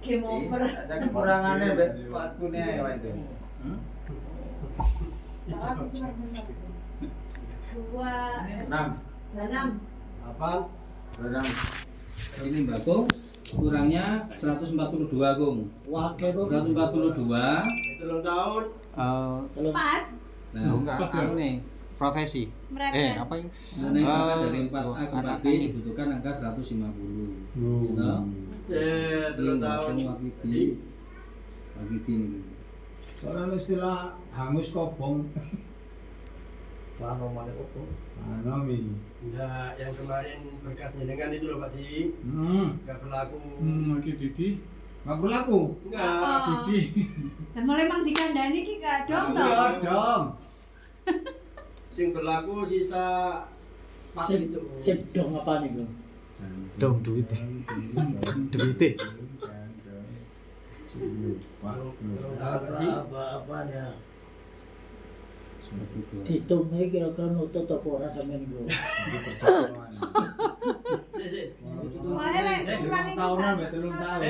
Game over. Ada kekurangannya bet waktunya ya itu. Hmm? Dua, 6. 6. Apa? 6. Ini Mbak Gong kurangnya 142 Gong. Wake kok 142. 3 tahun. Pas. Nah, Pas ya. Profesi. Mereka. Apa ini? naik pangkat dari 4A ke 4B AKK ini. dibutuhkan angka 150. Gitu. Ini 3 langsung tahun. Wakitin ini. Soalnya istilah hangus kobong. Lama mana kok? Anomi. Ya, yang kemarin berkas jenengan itu loh Pak Di, nggak berlaku. Lagi Didi. Nggak berlaku. Enggak. Didi. Nah, mulai mang dikandani ki gak dong Iya toh. dong. Sing berlaku sisa pas itu. Sip dong apa nih, Bu? Dong duit. Duit. Apa-apanya. Ditunggu kira-kira nutut apa ora sampean niku. Tahunan mbek 3 tahun.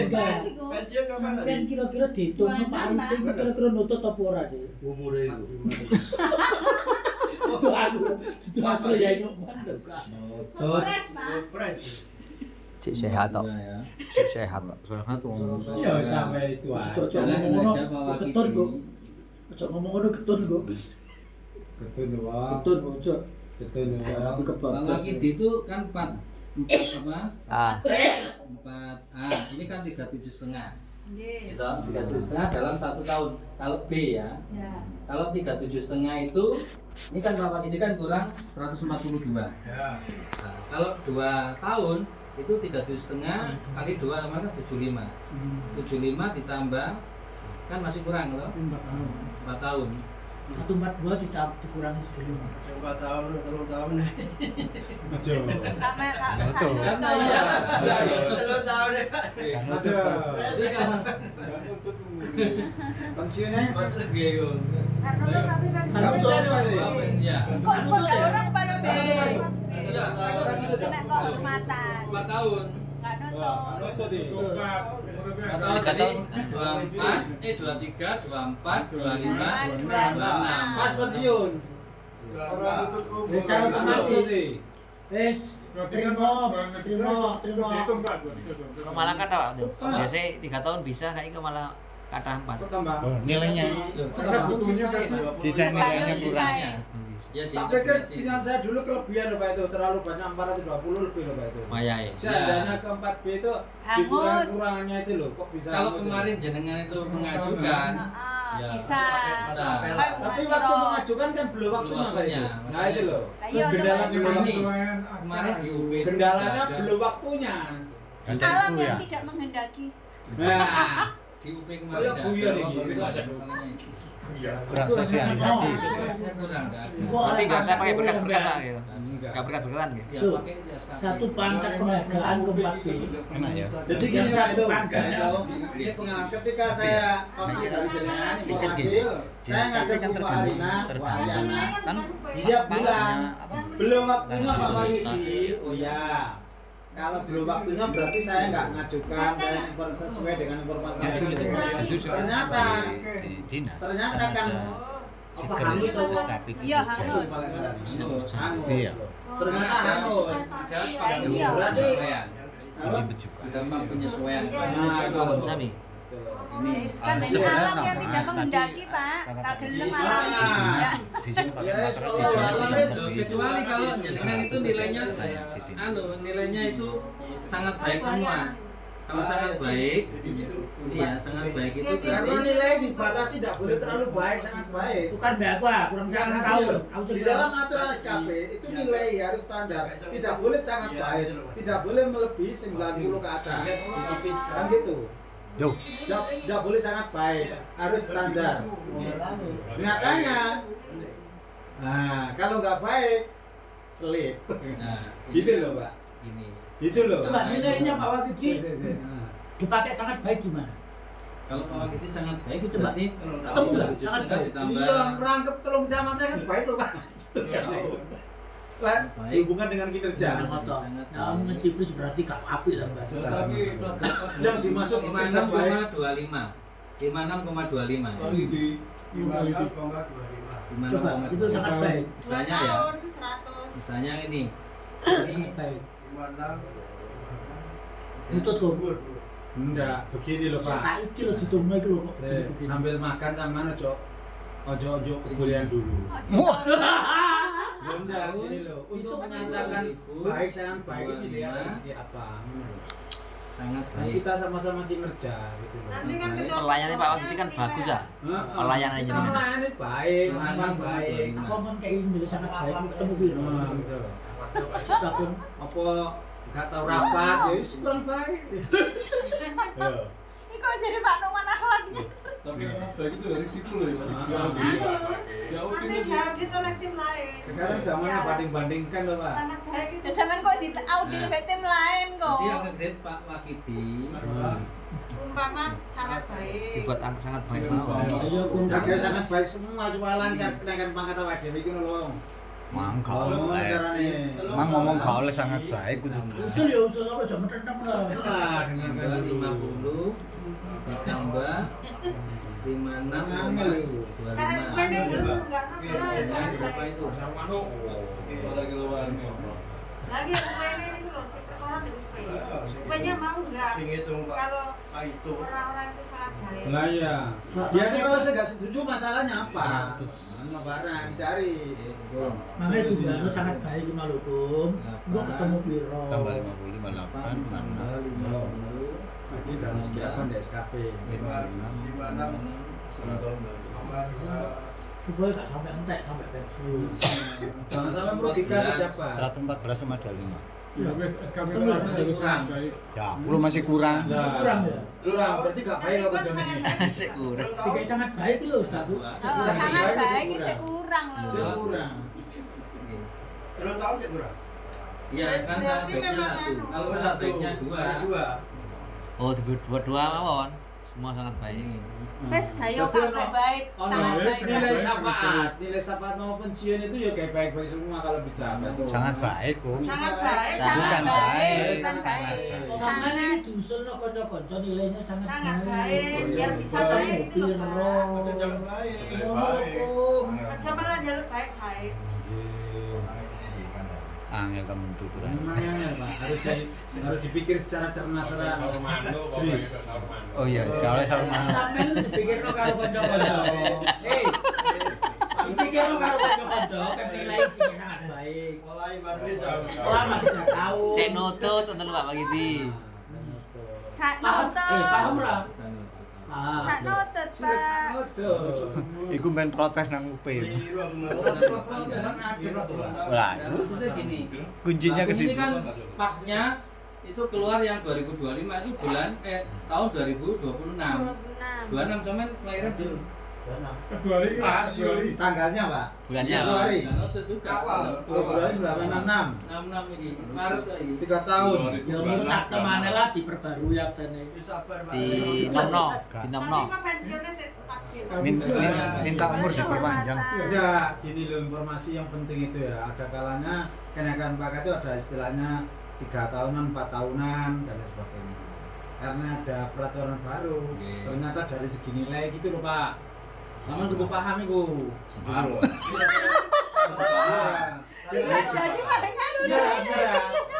Pensiun kapan? Sampean kira-kira ditunggu Pak Arifin itu kira-kira nutut apa ora sih? Umure iku. Itu aku ya nyoman. Stres, Pak. Pres. Cik sehat tok. Cik sehat tok. Sehat wong. Ya sampai itu aja. Cocok ngomong ngono ketun kok. Cocok ngomong ngono ketun kok. Ketun wae. Ketun ojo. Ketun wae. Tapi Pak kebablas. Wakidi itu kan 4 apa? Ah. 4A. Ini kan 37,5. Nggih. Gitu, 37,5 dalam 1 tahun. Kalau B ya. Ya. Kalau 37,5 itu ini kan Pak Wakidi kan kurang 142. Ya. Nah, kalau 2 tahun itu 37,5 kali 2 sama kan 75. 75 ditambah kan masih kurang loh. 4 tahun. 142 dikurangi 75. 4 tahun, 3 tahun. Aja. Sampai Pak. Betul. Karena iya. 3 tahun ya. Jadi kan Pensiunnya gitu. Kan nutut tapi pensiun. Nggak bisa nih, Pak. Ya. Kok ada orang pada Iya. Nek kehormatan. 4 tahun. Enggak Wah, nutut. nutut iki. Atau tadi 24, 23, 24, 25, 26. Pas pensiun. Secara otomatis. Nutut iki. Wes terima. Kok malah kata Pak tuh. Biasanya 3 tahun bisa, kayaknya kok malah kata 4. Kok tambah? Nilainya Loh, tergantung sisanya, Pak. sisa nilainya kurang. Ya Tak pikir diintegrasi. punya saya dulu kelebihan loh Pak itu, terlalu banyak 420 lebih loh Pak itu. Maya ya. Seandainya ke 4B itu Hangus. dikurang-kurangannya itu loh, kok bisa Kalau hangus ya? kemarin jenengan itu mengajukan, ya, bisa. bisa. Tapi waktu mengajukan kan belum waktunya Pak itu. waktunya, Nah itu loh. Lah iya, Kendala otomatis. belum Ini waktu. kemarin di UB itu Kendalanya ada. belum waktunya. Alam yang tidak menghendaki. Nah, Di UB kemarin Oh, ya, ada. guyon Oh, ini. bisa ada masalahnya itu. Kurang sosialisasi. Sosialisasinya kurang, nggak ada. Berarti nggak usah pakai berkas-berkas lah gitu. enggak. Nggak berkas-berkasan gitu. Ya, Loh, pakai ya, SKP. Satu pangkat penghargaan ke 4B. Enak ya. Jadi gini Pak itu, ini pengalaman ketika saya kopi dari jenengan informasi, saya ngajak Bu Alina, Bu Ariana, Kan dia bilang apa? belum waktunya Pak Mahidi. Oh ya, kalau belum waktunya berarti saya nggak ngajukan, saya sesuai dengan informasi. Ternyata kan apa hangus cowok? Iya, Hangus hangus. paling kadang. Hangus. Iya. Ternyata hangus. Ada Iya. penyesuaian. Apa? Ada Pak penyesuaian. Nah, itu. Apa sami? Ini Kan dari Sebenarnya alam yang sama. tidak menghendaki, Pak. Tak gelem alam. Ah. Di sini pakai Ya, materai kalau di sini alam sudah es- begitu. kecuali kalau jenengan itu nilainya nilainya itu sangat baik semua. Kalau sangat baik, iya sangat baik itu Karena berarti nilai dibatasi tidak boleh terlalu baik, sangat baik. Bukan mbak kurang jangan tahun. Aku Di dalam aturan SKP itu nilai harus standar, tidak boleh sangat baik, tidak boleh melebihi 90 ke atas. Kan gitu. Tidak boleh sangat baik, harus standar. Nyatanya, nah kalau nggak baik, selip. nah, Gitu loh Pak. ini. Gitu loh. Coba nilainya Pak Wakidi Nah. dipakai sangat baik gimana? Kalau Pak Wakidi sangat baik itu Coba. berarti Ketemu nggak? Sangat baik. ditambah Iya, merangkep telung zaman saya kan baik loh Pak. Lah, Baik. hubungan dengan kinerja. Nah, mengeciplis berarti gak api lah mbak. Yang dimasuk kinerja baik. 56,25. 56,25. Coba, itu sangat baik. Misalnya ya, Tahun 100. misalnya ini. Sangat baik. Nutut kok. Enggak, begini loh Pak. Tak iki lho ditunggu iki lho kok. Sambil makan sama mana, Cok? Ojo-ojo kekulian dulu. Ya enggak, gini loh. Untuk menyatakan baik sangat baik itu dilihat dari segi apa? Sangat Nah, baik. kita sama-sama kinerja gitu loh. Nanti kan ketua Pelayanannya Pak Wakidi kan bagus ya. Pelayanannya Kita jenengan. melayani baik, aman baik. Aku kan kayak ini milih sangat baik ketemu piro. Nah, gitu loh. Coba aku Apa nggak tahu rapat, ya wis kurang baik. Ya. Iku jadi Pak Noman akhlaknya. Tapi anak baik itu risiko loh ya. Nanti dia audit oleh tim lain. Sekarang zamannya banding-bandingkan loh Pak. Sangat baik itu. Sampean kok di audit oleh tim lain kok. Jadi yang ngedit Pak Wakidi. Umpama sangat baik. Dibuat sangat baik mau. Ya kayak sangat baik semua cuma lancar kenaikan pangkat awak dhewe iki lho. Mang Oh, carane. Mang ngomong gak oleh sangat baik kudu. Usul ya usul apa jam tenem lah. Nah, dengarkan dulu. 50 ditambah 56 Angel itu. Karena kene dulu enggak kenal ya sangat berapa baik. itu? Lagi kene ini loh, si perkara di UP. UP-nya mau enggak? Sing hitung Pak. Kalau Itu. orang-orang itu sangat baik. Lah iya. Dia tuh kalau saya nggak setuju masalahnya apa? 100. Mana barang dicari. Makanya tujuan lu sangat baik di Malukum. Gua ketemu Piro. Tambah 50 58 Ini dalam segi apa di SKP? 56 Supaya gak sampai entek sampai pensiun. Jangan sampai merugikan siapa? 114 sama ada 5. Ya wes SKP Tunggu, harus masih kurang. baik. Ya, lu masih kurang. Kurang ya? Kurang, berarti gak baik apa Kan jam sangat ini? baik. Sik kurang. Tiga sangat baik loh, satu. Sangat baik ini kurang loh. Kurang. Belum tahu sih kurang. Iya kan sangat baiknya satu. Kalau sangat baiknya dua. Oh, dibuat dua mawon. Semua sangat baik. Wes gayo Jadi kabeh baik, sangat baik. Nilai syafaat mau pensiun itu ya kayak baik-baik semua kalau bisa. Sangat baik, Kum. Sangat baik, Bukan baik, sangat sangat baik. baik. Sama ini diusul no konco-konco nilainya sangat baik, biar bisa baik itu loh, Pak. Macam jalan baik. Aja malah jalur baik-baik. Angel temen tuturan. Memangnya Pak, harus dipikir secara cermat secara serius. Oh iya, sekali sama. Sampeyan dipikir lo karo konco-konco. Dipikir lo karo konco-konco kan nilai sing sangat baik. Mulai baru Selama tidak tahu. Cek nutut untuk Pak Wakidi. Kak nutut. Paham lah. Kak nutut, Pak. Iku main protes nang UP. Lah, Maksudnya gini. kuncinya ke Ini situ. kan paknya itu keluar yang 2025 itu tahun 2026. 26 cuman kelahiran belum. Februari Tanggalnya Pak? Bulannya Februari. Itu juga. Februari 96. 66 ini. Maret kok ini. 3 tahun. Ya urus akte mana lah diperbarui aktene. di nomno. Tapi kok pensiunnya sih takdir. Minta umur diperpanjang. Udah, gini loh informasi yang penting itu ya. Ada kalanya kenaikan pangkat itu ada istilahnya 3 tahunan, 4 tahunan dan lain sebagainya. Karena ada peraturan baru. Ternyata dari segi nilai gitu loh Pak. Namun kudu paham iku. Paham. Jadi palingan Ya,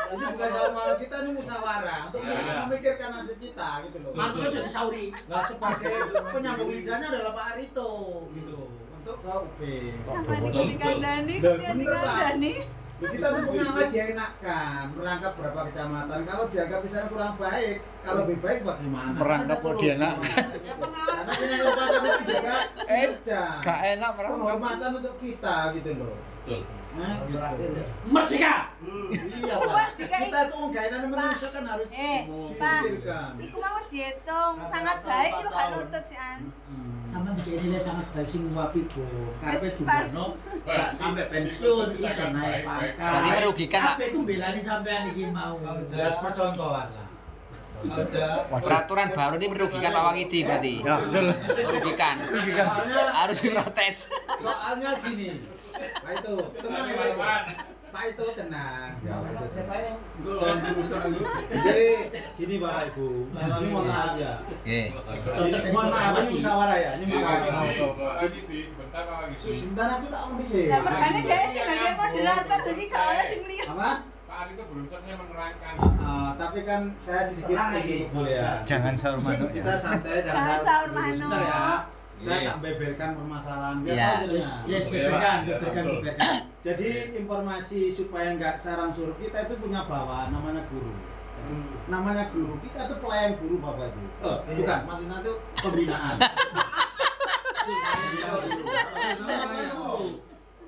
itu bukan soal malu kita ini musyawarah untuk memikirkan nasib kita gitu loh. Mantu jadi sauri. Nah sebagai penyambung lidahnya adalah Pak Arito gitu untuk ke UP. sampai jadi kandani, kemudian dikandani. Kita tuh punya apa dia enakkan merangkap berapa kecamatan. Kalau dianggap misalnya kurang baik, kalau lebih baik bagaimana? Merangkap kok dia enak. Ya pengawas. Karena punya kekuatan itu juga kerja. Gak enak merangkap. Penghormatan untuk kita gitu loh. Betul. Nah, gitu. Merdeka. Iya Wah, Pak. sih, kayak- Kita tuh kainan manusia kan harus Pak, dipikirkan. iku mau dihitung sangat baik itu kan nutut sih an. Sama dikei nilai sangat baik sing wapiku. Karpe Wes, Bugano gak sampai pensiun iso naik pangkat. Berarti merugikan, Pak. Apa itu belani sampean iki mau. Lihat percontohan lah. Peraturan baru ini merugikan Pak Wakidi berarti. Ya, betul. Merugikan. Harus diprotes. Soalnya gini. Pak itu tenang ya Pak. Pak itu tenang. Ya Pak itu. Jadi gini Bapak Ibu. Ini mohon maaf ya. Oke. Ini mohon maaf ini musyawarah ya. Ini musyawarah. Sebentar aku tak mau bisa. Ya makanya dia sebagai moderator jadi kalau ada sing lihat. Apa? Pak itu belum selesai menerangkan. Tapi kan saya sedikit ini boleh ya. Jangan sahur manuk ya. Kita santai Jangan sahur manuk. Sebentar ya. Saya tak beberkan permasalahan. Biar Iya. tahu jadinya. Yes, beberkan. Jadi informasi supaya nggak sarang suruh kita itu punya bawaan namanya guru. Namanya guru, kita tuh pelayan guru Bapak Ibu. Bukan, maksudnya itu pembinaan. Pembinaan guru.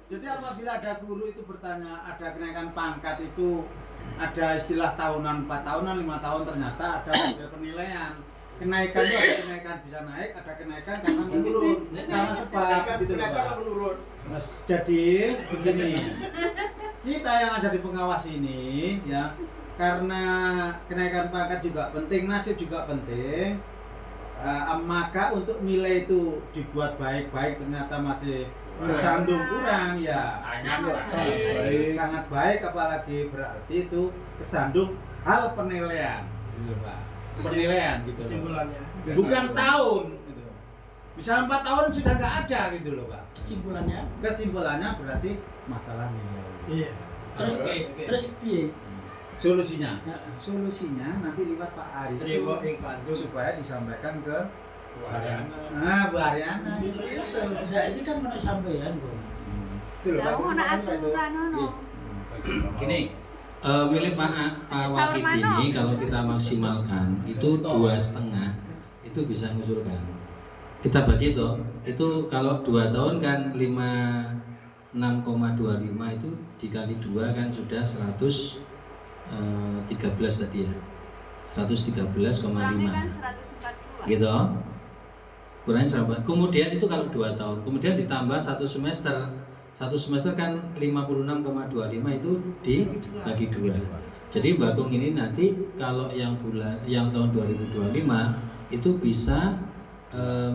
Jadi apabila ada guru itu bertanya ada kenaikan pangkat itu ada istilah tahunan, 4 tahunan, 5 tahun ternyata ada model penilaian. kenaikan itu ada kenaikan bisa naik, ada kenaikan karena menurun, karena sebab gitu Pak. Mas, jadi begini, kita yang ada di pengawas ini ya, karena kenaikan pangkat juga penting, nasib juga penting, maka untuk nilai itu dibuat baik-baik ternyata masih kesandung kurang ya, sangat baik, apalagi berarti itu kesandung hal penilaian, gitu Pak. Penilaian gitu loh. Bukan tahun gitu. Misal 4 tahun sudah nggak ada gitu loh Pak. Kesimpulannya berarti masalah nilai. Iya. Terus piye? Solusinya nanti lewat Pak Ari supaya disampaikan ke Bu Ariana. Nah, ini kan menurut sampean kok. Itu loh Pak. Gini, milik Pak Wakid ini kalau kita maksimalkan itu 2,5 itu bisa ngusulkan. Kita bagi itu kalau 2 tahun kan 6,25 itu dikali 2 kan sudah 113 tadi ya, 113,5 gitu. Kurangin sampai. Kemudian itu kalau 2 tahun, kemudian ditambah 1 semester kan 56,25 itu dibagi 2. Jadi Mbak Kung ini nanti kalau yang tahun 2025 itu bisa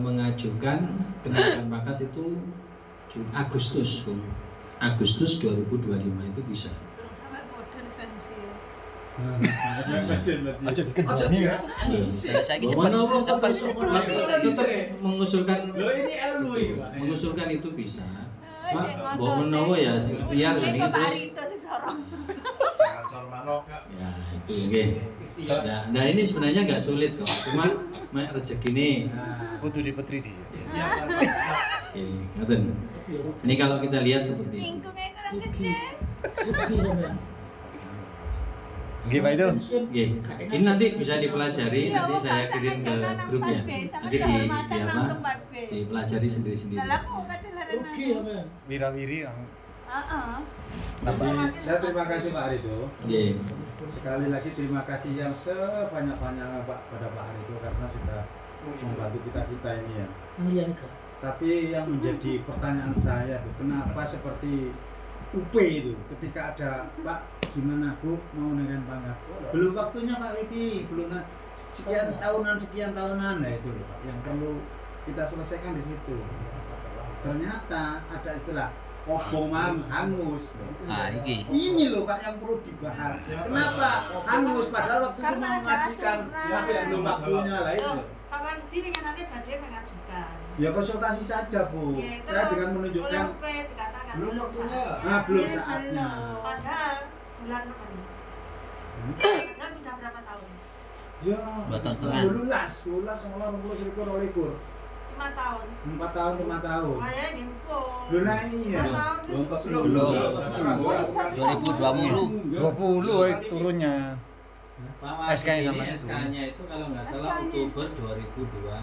mengajukan kenaikan pangkat itu Agustus 2025 itu bisa. Aja dikenjani ya. Saya cepat Tetap mengusulkan. Ini mengusulkan itu bisa. Mak, bawa menowo ya ikhtiar ini terus. Ya itu nggih. Nah ini sebenarnya nggak sulit kok. Cuma mek rezeki ini Kudu dipetri di. Ngoten. Ini kalau kita lihat seperti itu. Nggih Pak itu. Nggih. Ini nanti bisa dipelajari, nanti saya kirim ke grup ya. Nanti dipelajari sendiri-sendiri. Wirawiri. Tapi saya terima kasih Pak Arido. Nggih. Sekali lagi terima kasih yang sebanyak-banyaknya Pak pada Pak Arido karena sudah membantu kita ini ya. Tapi yang menjadi pertanyaan saya tuh kenapa seperti UP itu ketika ada Pak gimana Bu mau naikkan pangkat belum waktunya Pak Liti belum sekian tahunan nah itu loh Pak yang perlu kita selesaikan di situ. Ternyata ada istilah obong hangus. Ini loh Pak yang perlu dibahas. Kenapa hangus padahal waktu itu mau mengajukan masih belum waktunya lah itu. Pak Wardi dengan nanti badai mengajukan. Ya konsultasi saja Bu. Ya, saya dengan menunjukkan belum waktunya. Belum saatnya. Padahal bulan apa nih? Padahal sudah berapa tahun? Ya, 2 tahun setengah. 5 tahun. 4 tahun, 5 tahun. Saya dihukum. Nah iya. 4 tahun terus belum. 20 turunnya. Pak SK-nya sama SK-nya itu kalau nggak salah Oktober 2021.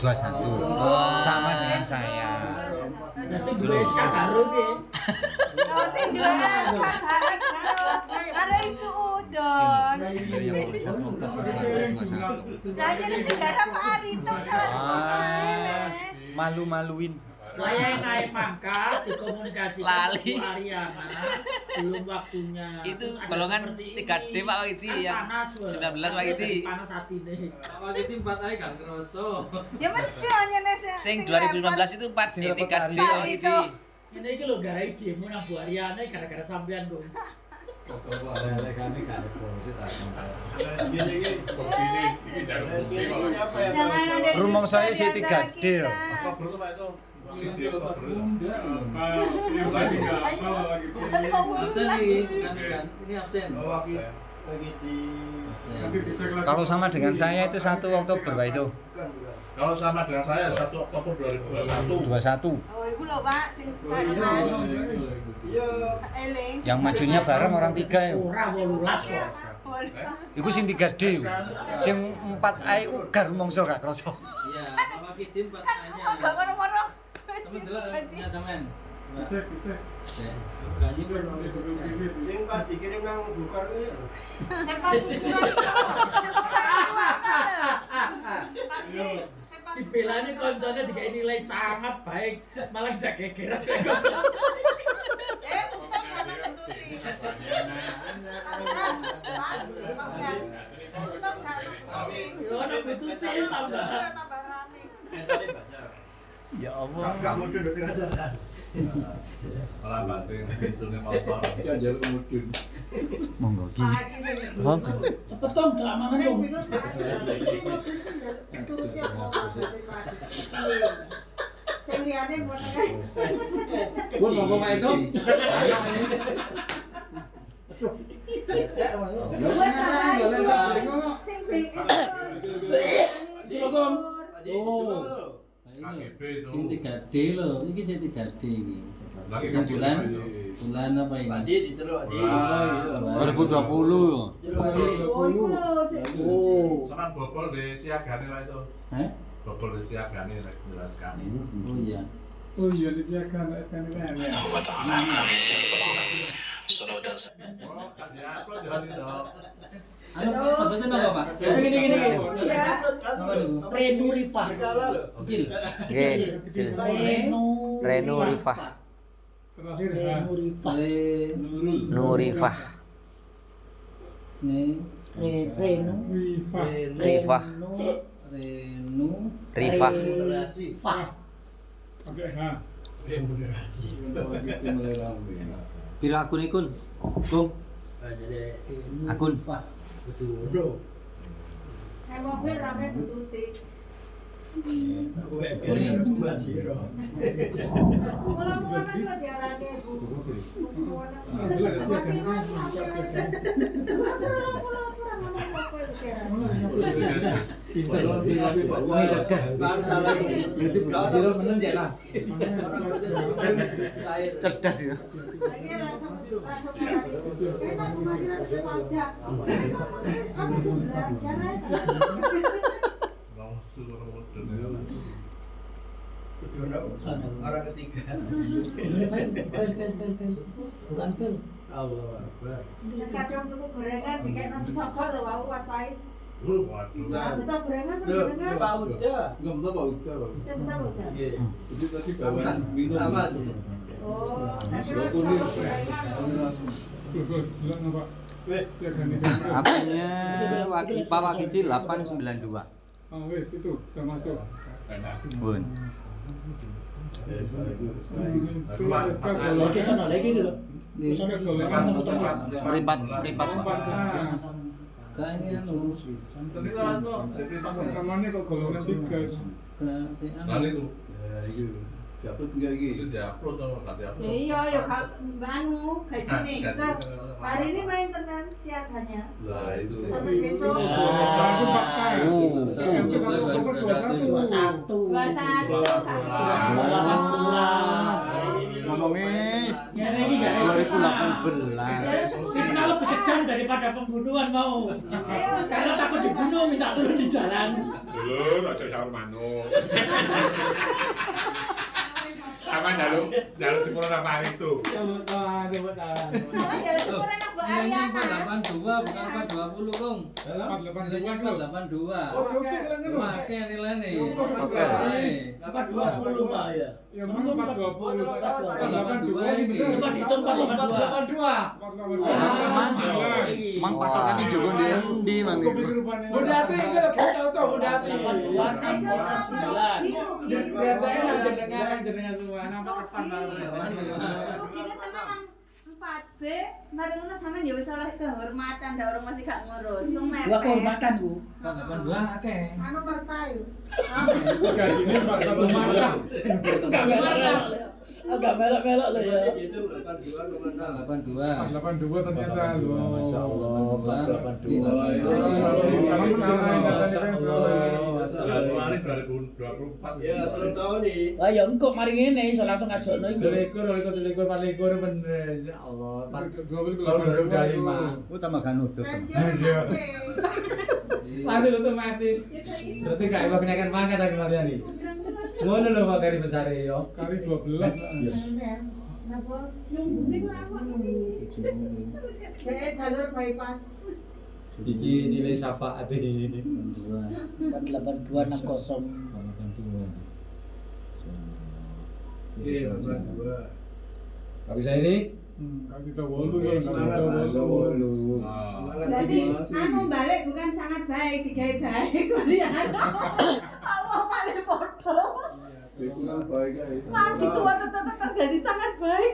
21. Sama dengan saya. Nasi dua SK karo ki. kalau sing dua ada isu udon. Nah jadi segala Pak Arito salah. Malu-maluin. Saya naik pangkat dikomunikasikan Lali. Bu Ariana belum waktunya. Itu golongan 3D Pak Wakidi yang 19 Pak Wakidi. Panas hati nih. Pak Wakidi 4A gak kerasa. Ya mesti hanya Sing 2015 itu 3D Pak Wakidi. Ini iki lho garai demo nang Bu Ariana gara-gara sampean kok. Rumong saya sih 3D. Absen ini absen. Kalau sama dengan saya itu 1 Oktober Pak itu. Kalau sama dengan saya 1 Oktober 2021. 21. Oh iku lho Pak sing Yang majunya bareng orang 3 ya. Ora 18 kok. Iku sing 3D. Sing 4A iku gar rumongso gak krasa. Iya, Pak Wakidi 4A-nya. Enggak moro-moro. Sampeyan delok punya sampean. Cek. Gaji belum Sing pas dikirim nang Bukar kuwi. Saya pas Dibelani koncone dikai nilai sangat baik, malah jageger. Ya Allah, kamu duduk di jalan. Ora batin pintune motor. Ya jaluk mudun. Monggo ki. Cepet Tom, kelamaan Tom. Sing liyane mboten kae. Pun monggo Pak itu. Sing BE. KGB itu. Sing 3D lho, iki sing 3D iki. Lagi Sing bulan apa ini? Padi diceluk Adi. 2020. Oh, iku lho. Sama bobol di siagane lah itu. Heh? Bobol di siagane lah jelaskan. Oh iya. Oh iya disiapkan SKN ini. Oh, kasih upload jangan itu. Anu maksudnya apa, Pak? Gini. Iya. Apa niku? Renu Rifah. Kecil. Nggih, kecil. Renu Rifah. Terakhir Renu Rifah. Nurifah. Nih, Renu Rifah. Rifah. Renu Rifah. Rifah. Oke, Remunerasi. Pira akun ikun? Bung, Jadi akun. betul. Kayak mobil rame bututi. Kowe kene masih ro. Mula-mula kan lo diarani Bu. Masih Cerdas ya. Langsung modern. Betul orang ketiga. Bukan film. Allah Akbar. kadang tuku gorengan dikek nang soko lho wau pas pais. Waduh. Nah, betul gorengan Loh, gorengan. Pak Uda. Enggak betul Pak Uda. Cinta betul. Nggih. Itu tadi bawa minum. Aman. Oh, tapi kan soko gorengan. Bulan apa? Weh, Siapkan ini. Akunnya IPA Wakiti 892. Oh wes itu sudah masuk. Bun. Itu SK Lagi sana lagi gitu. Nih, Sana Ripat. kayaknya anu Tadi kan tuh, jadi Namanya kok golongan 3. ke si Lalu anu. itu. Ya itu. Diupload enggak iki? Itu diupload tuh, nggak diupload. Ya iya ya anu gajine. Hari ini main tenan siaganya. Lah itu sih. Sampai besok. Aku pakai. Super 21. 21. Ngomongnya Ya ini enggak 2018. Sing lebih kejam daripada pembunuhan mau. Karena takut dibunuh minta turun di jalan. Dulu aja sahur manuk. Sama jaluk sepuluh nama itu. Sama jalan sepuluh anak Bu Nilainya Ariana. 482 bukan 420, Bung. 482 Nilainya 482. Oh, oke, nilainya. Oke, nilai nih. Oke. 420 Pak ya. Ya mana 420. 482 ini. Coba dihitung 482. Mang patokannya juga di endi mang iku. Budati iki lho contoh Budati. 489. Beratnya jenengan semua nama kapan Gini sama nang 4B, bareng ngono sampean ya wis oleh kehormatan, ndak orang masih gak ngurus. Wong mepet. Dua kehormatan ku. 482 akeh. Anu partai. Gajinya 482. Itu gak melok. Agak melok-melok lah ya. Itu 82 482. 482 ternyata loh. Masya Allah, 482. Januari 2024. Ya, telung tahun nih. Wah ya engko mari ngene iso langsung ngajakno iki. Palikur bener. Ya Allah. Tahun 2025. Utama kan nutup. Pensiun. Langsung otomatis. Berarti gak iba kenaikan pangkat lagi kalian nih. Ngono lho Pak Kari besar yo. Kali 12. Napa? Nunggu niku apa? Jalur bypass. Iki nilai syafaat ini. 48260. Oke, 82. Tapi saya ini Kasih tahu dulu ya, kasih tahu dulu. Berarti anu balik bukan sangat baik, digawe baik kalian. Allah malah foto. Mati tua tetap jadi sangat baik.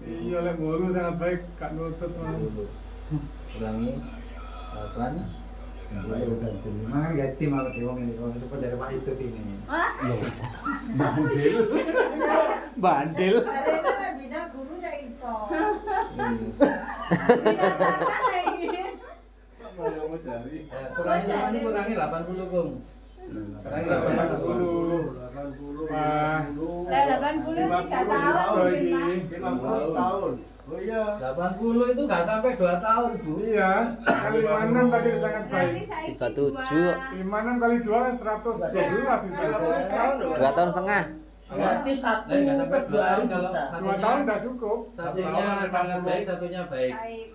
Iya, lek guru sangat baik, Kak nutut mah. Ulangi 8. dan sini mangan gak tim apa di wong ini wong itu dari Pak itu ini. Bandel. Karena beda guru ya iso. Tidak salah lagi. Mau cari. Kurangi 80, Kung. Kurangi 80. 80. Lah 80 3 tahun, Mas. 50 tahun. Oh iya. 80 itu nggak sampai 2 tahun, Bu. Iya, kali 56 tadi sangat baik. Berarti 37. 56 kali 2 112 bisa. 2 tahun setengah. Berarti satu Lah, nggak sampai 2 tahun kalau bisa. 2 tahun udah cukup. satunya sangat baik, satunya baik. Baik.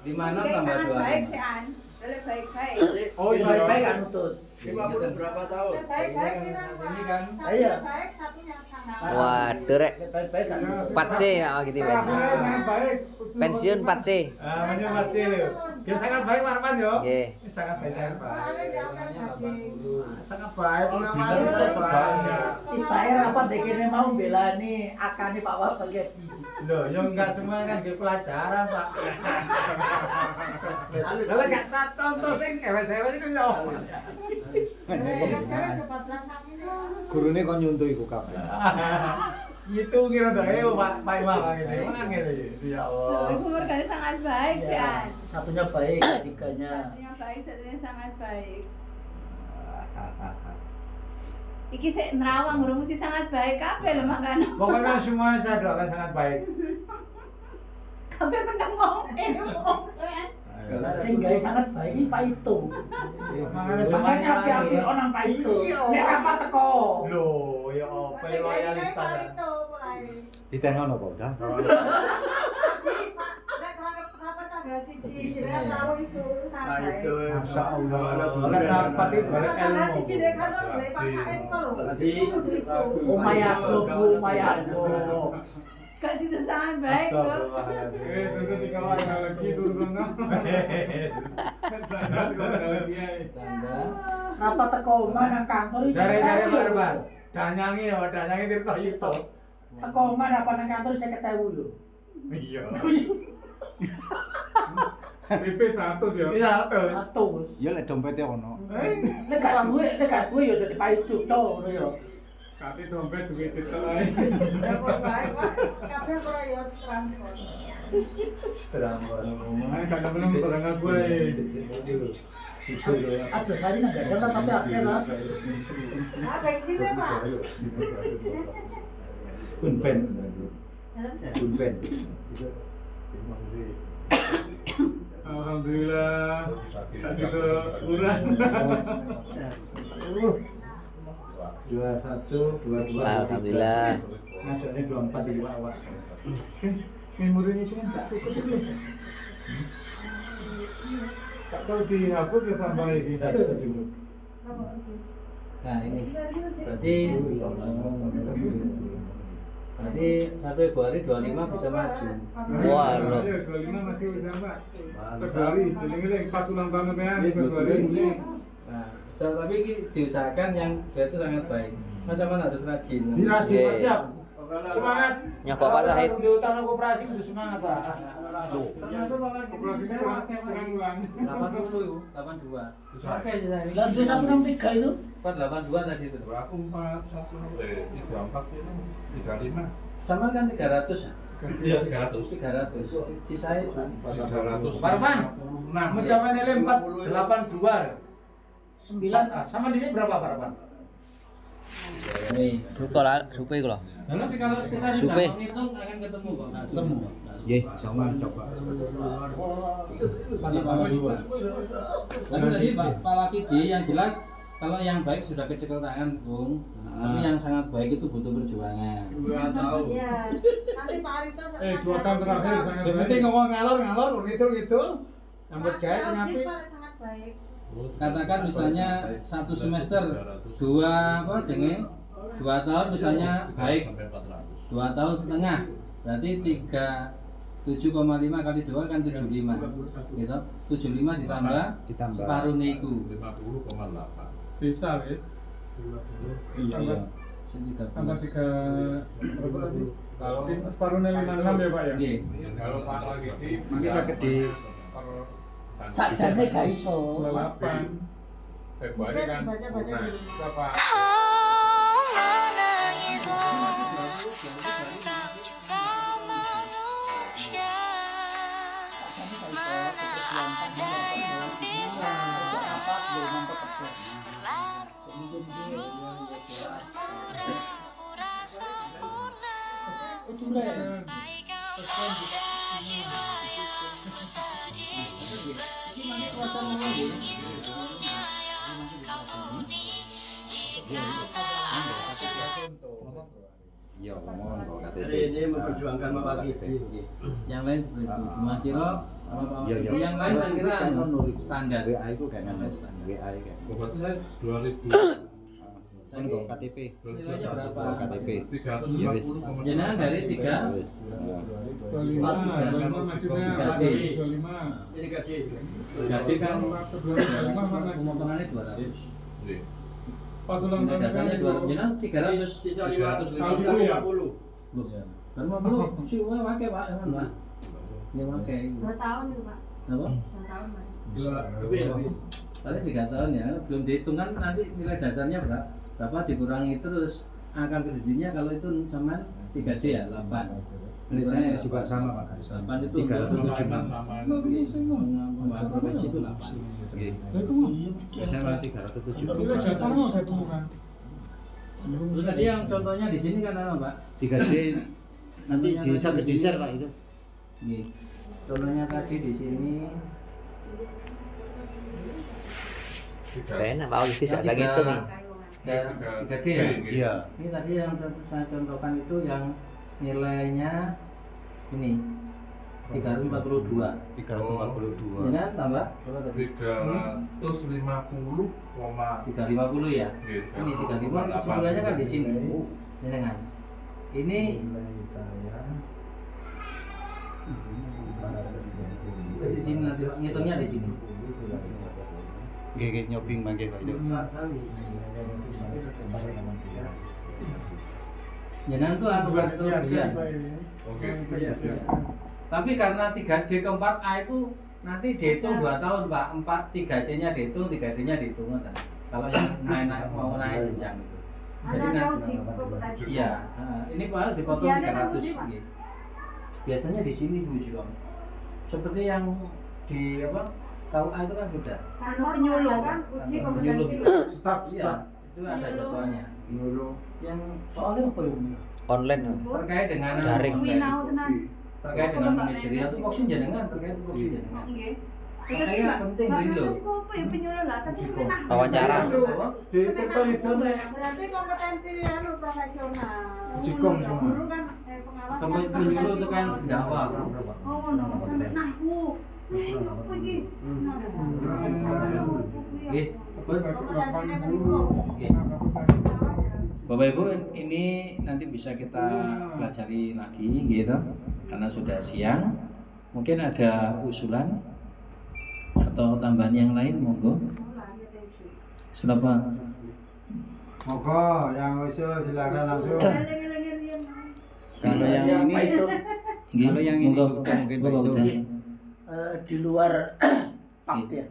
56 tambah Sangat 2. baik sih An. Boleh baik-baik. Oh iya, baik kan nutut. 50 berapa tahun? Baik-baik Ini kan Iya. baik, satunya sangat. Waduh, rek. Baik-baik kan nutut. 4C ya gitu biasa. Sangat baik. Pensiun 4C. Namanya Mas Cil. Ya sangat baik Marman yo. Nggih. Sangat baik. Soalnya dia akan Sangat baik namanya Iya. baik. Dibayar apa dekene mau belani akane Pak Wahab Gedi. Loh, yo enggak semua kan nggih pelajaran, Pak. Kalau enggak satu contoh sing ewe-ewe iku yo. Gurune kok nyuntuh iku kabeh. Itu kira dae Pak Imam ngene. Mana ngene ya Allah. Ibu mereka sangat baik sih An. Satunya baik, tiganya. Satunya baik, satunya sangat baik. Iki sik nerawang urung mesti sangat baik kabeh lho makane. Pokoknya semua saya doakan sangat baik. Kabeh meneng wong Sing gawe sangat baik iki Pak Itu. Makanya Makanya api-api orang Pak Itu. Nek apa teko. Loh, ya apa loyalitas. Ditengon apa udah? Nah itu Masya Allah. Oleh rapat itu golek ilmu. Umayado Bu, Umayado. Gak situ sangat baik kok. Tunggu 3 hari lagi turun. tanda. Apa teko omah nang kantor iki. Jare-jare barbar. Danyangi ya, danyangi Tirta Yuto. Teko omah apa nang kantor 50.000 yo. Iya. PP 100 ya. Iya, betul. Atus. Ya lek dompete ono. Nek gak suwe yo dadi Pak Itu to ngono yo. Tapi dompet duit itu ae. Nah, kadang belum barang gue. Ada saya nang gak ada tapi akeh lah. Baik sih Pak. Punpen. Punpen. Alhamdulillah. Kasih ke kurang. 21, 22. Alhamdulillah. Ngajarnya 24 di awak. Memori ini kan tak cukup dulu. Tak tahu dihapus ya sampai ini. Nah, ini. Berarti 1 Februari 25 bisa maju. Wah, lo. 25 masih bisa, Pak. Februari, jadi pas ulang tahun PPN di Februari ini. Nah, tapi ini diusahakan yang itu sangat baik. Mas Aman harus rajin. Dirajin Mas, siap. Semangat. Nyokok Pak Sahid. Di utama koperasi kudu semangat, Pak. Termasuk Pak Koperasi kurang-kurang. 82. Oke, saya. Lah 2163 itu. 482 tadi itu. Aku 34 itu 35. Sama kan 300 ya? Iya 300. 300. Sisa itu 300. Parman. 6. Mencapai nilai 482. 9 Sama di sini berapa, Parman? nih. Suka lah, supe iku lho. Tapi kalau kita sudah Supe. menghitung akan ketemu kok. Nah, Ketemu. Nggih, sama coba. Lalu tadi Pak Wakidi yang jelas kalau yang baik sudah kecekel tangan, Bung. Tapi yang sangat baik itu butuh perjuangan. 2 tahun. Iya. Nanti Pak Arito 2 tahun terakhir sangat Yang penting ngomong ngalor gitu. Sambut gawe sing apik. Sangat baik. Katakan misalnya 1 semester 2 tahun misalnya baik, 2 tahun setengah, berarti 7,5 kali 2 kan 75, gitu. 75 ditambah separuh niku 50,8 Sisa wis. 50. Iya. Tambah 3 berapa tadi? Kalau separuhnya 56 ya Pak ya? Nggih. kalau Pak lagi di Mungkin sakit di Sajane gak iso. 8. Februari kan Dibaca-baca dulu. berapa? Iya, ngomong kok KTP. Jadi ini memperjuangkan Bapak Gigi. Yang lain seperti itu. Mas Siro sama Pak Iya, iya. yang lain saya kira standar. WA itu kan standar. WA kan. Berarti saya 2000 Kan kok KTP. Nilainya berapa? KTP. 350,8 Jenengan dari 3 Wis. 25 majunya 25. Ini gaji. Jadi kan Februari 25 pemotongannya 200. Iya. Pas ulang tahun Dasarnya 200, jenengan 300. Sisa 500, Tahun sisa itu ya? 50. Loh, kan 50 sih wae Pak, emang Pak. Ya wae. 2 tahun itu Pak. Apa? 2 tahun Pak. Paling 3 tahun ya, belum dihitung kan nanti nilai dasarnya berapa dikurangi terus angka kreditnya kalau itu sama 3D ya 8. Saya juga sama Pak. 8 itu 376. Pembangunan profesi itu 8. Saya 307. Terus tadi yang contohnya di sini kan apa Pak? 3D nanti bisa ke di-share Pak itu. Nih, contohnya tadi di sini. Kayaknya Pak Aldi bisa lagi itu nih. 3D ya? Iya. Ini tadi yang saya contohkan itu yang nilainya ini 342. 342. Ini kan tambah berapa tadi? 350,350 350 ya? Ini 35 kesimpulannya kan di sini. Ini kan. Ini di sini nanti Pak, ngitungnya di sini. Nggih nyobing mangke Pak itu. Jenengan tuh anu kelebihan. Oke. Tapi karena 3D ke 4A itu nanti dihitung 2 tahun Pak. 3C-nya dihitung, 3D-nya dihitung. Kalau yang mau naik jenjang itu. Jadi nanti iya, ini Pak dipotong 300 gitu. Biasanya di sini Bu Jiwang. Seperti yang di apa? KUA itu kan sudah. Penyuluh kan uji kompetensi. Stop. Itu ada jadwalnya. Yang soalnya apa ya? Online. Terkait dengan Daring. terkait dengan manajerial itu maksudnya jenengan terkait maksudnya jenengan. Makanya penting dulu. Wawancara. Berarti kompetensi anu profesional. Jikong Guru kan pengawas. Penyuluh itu kan dakwah. Oh, ngono. Sampai nahwu. Nggih, Bapak Ibu, ini nanti bisa kita pelajari lagi gitu karena sudah siang. Mungkin ada usulan atau tambahan yang lain, monggo. Siapa? Monggo yang usul silakan langsung. Kalau yang ini kalau yang ini monggo monggo Di luar pak ya.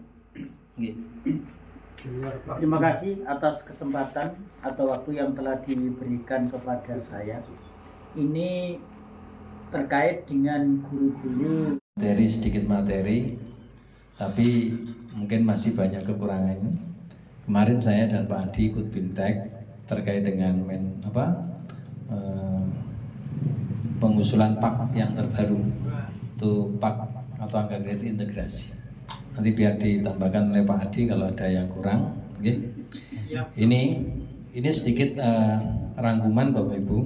Terima kasih atas kesempatan atau waktu yang telah diberikan kepada saya. Ini terkait dengan guru-guru. Sedikit materi, tapi mungkin masih banyak kekurangannya. Kemarin saya dan Pak Adi ikut BIMTEK terkait dengan pengusulan PAK yang terbaru, itu PAK atau angka kredit integrasi. Nanti biar ditambahkan oleh Pak Adi kalau ada yang kurang. Okay. Ini sedikit rangkuman Bapak Ibu.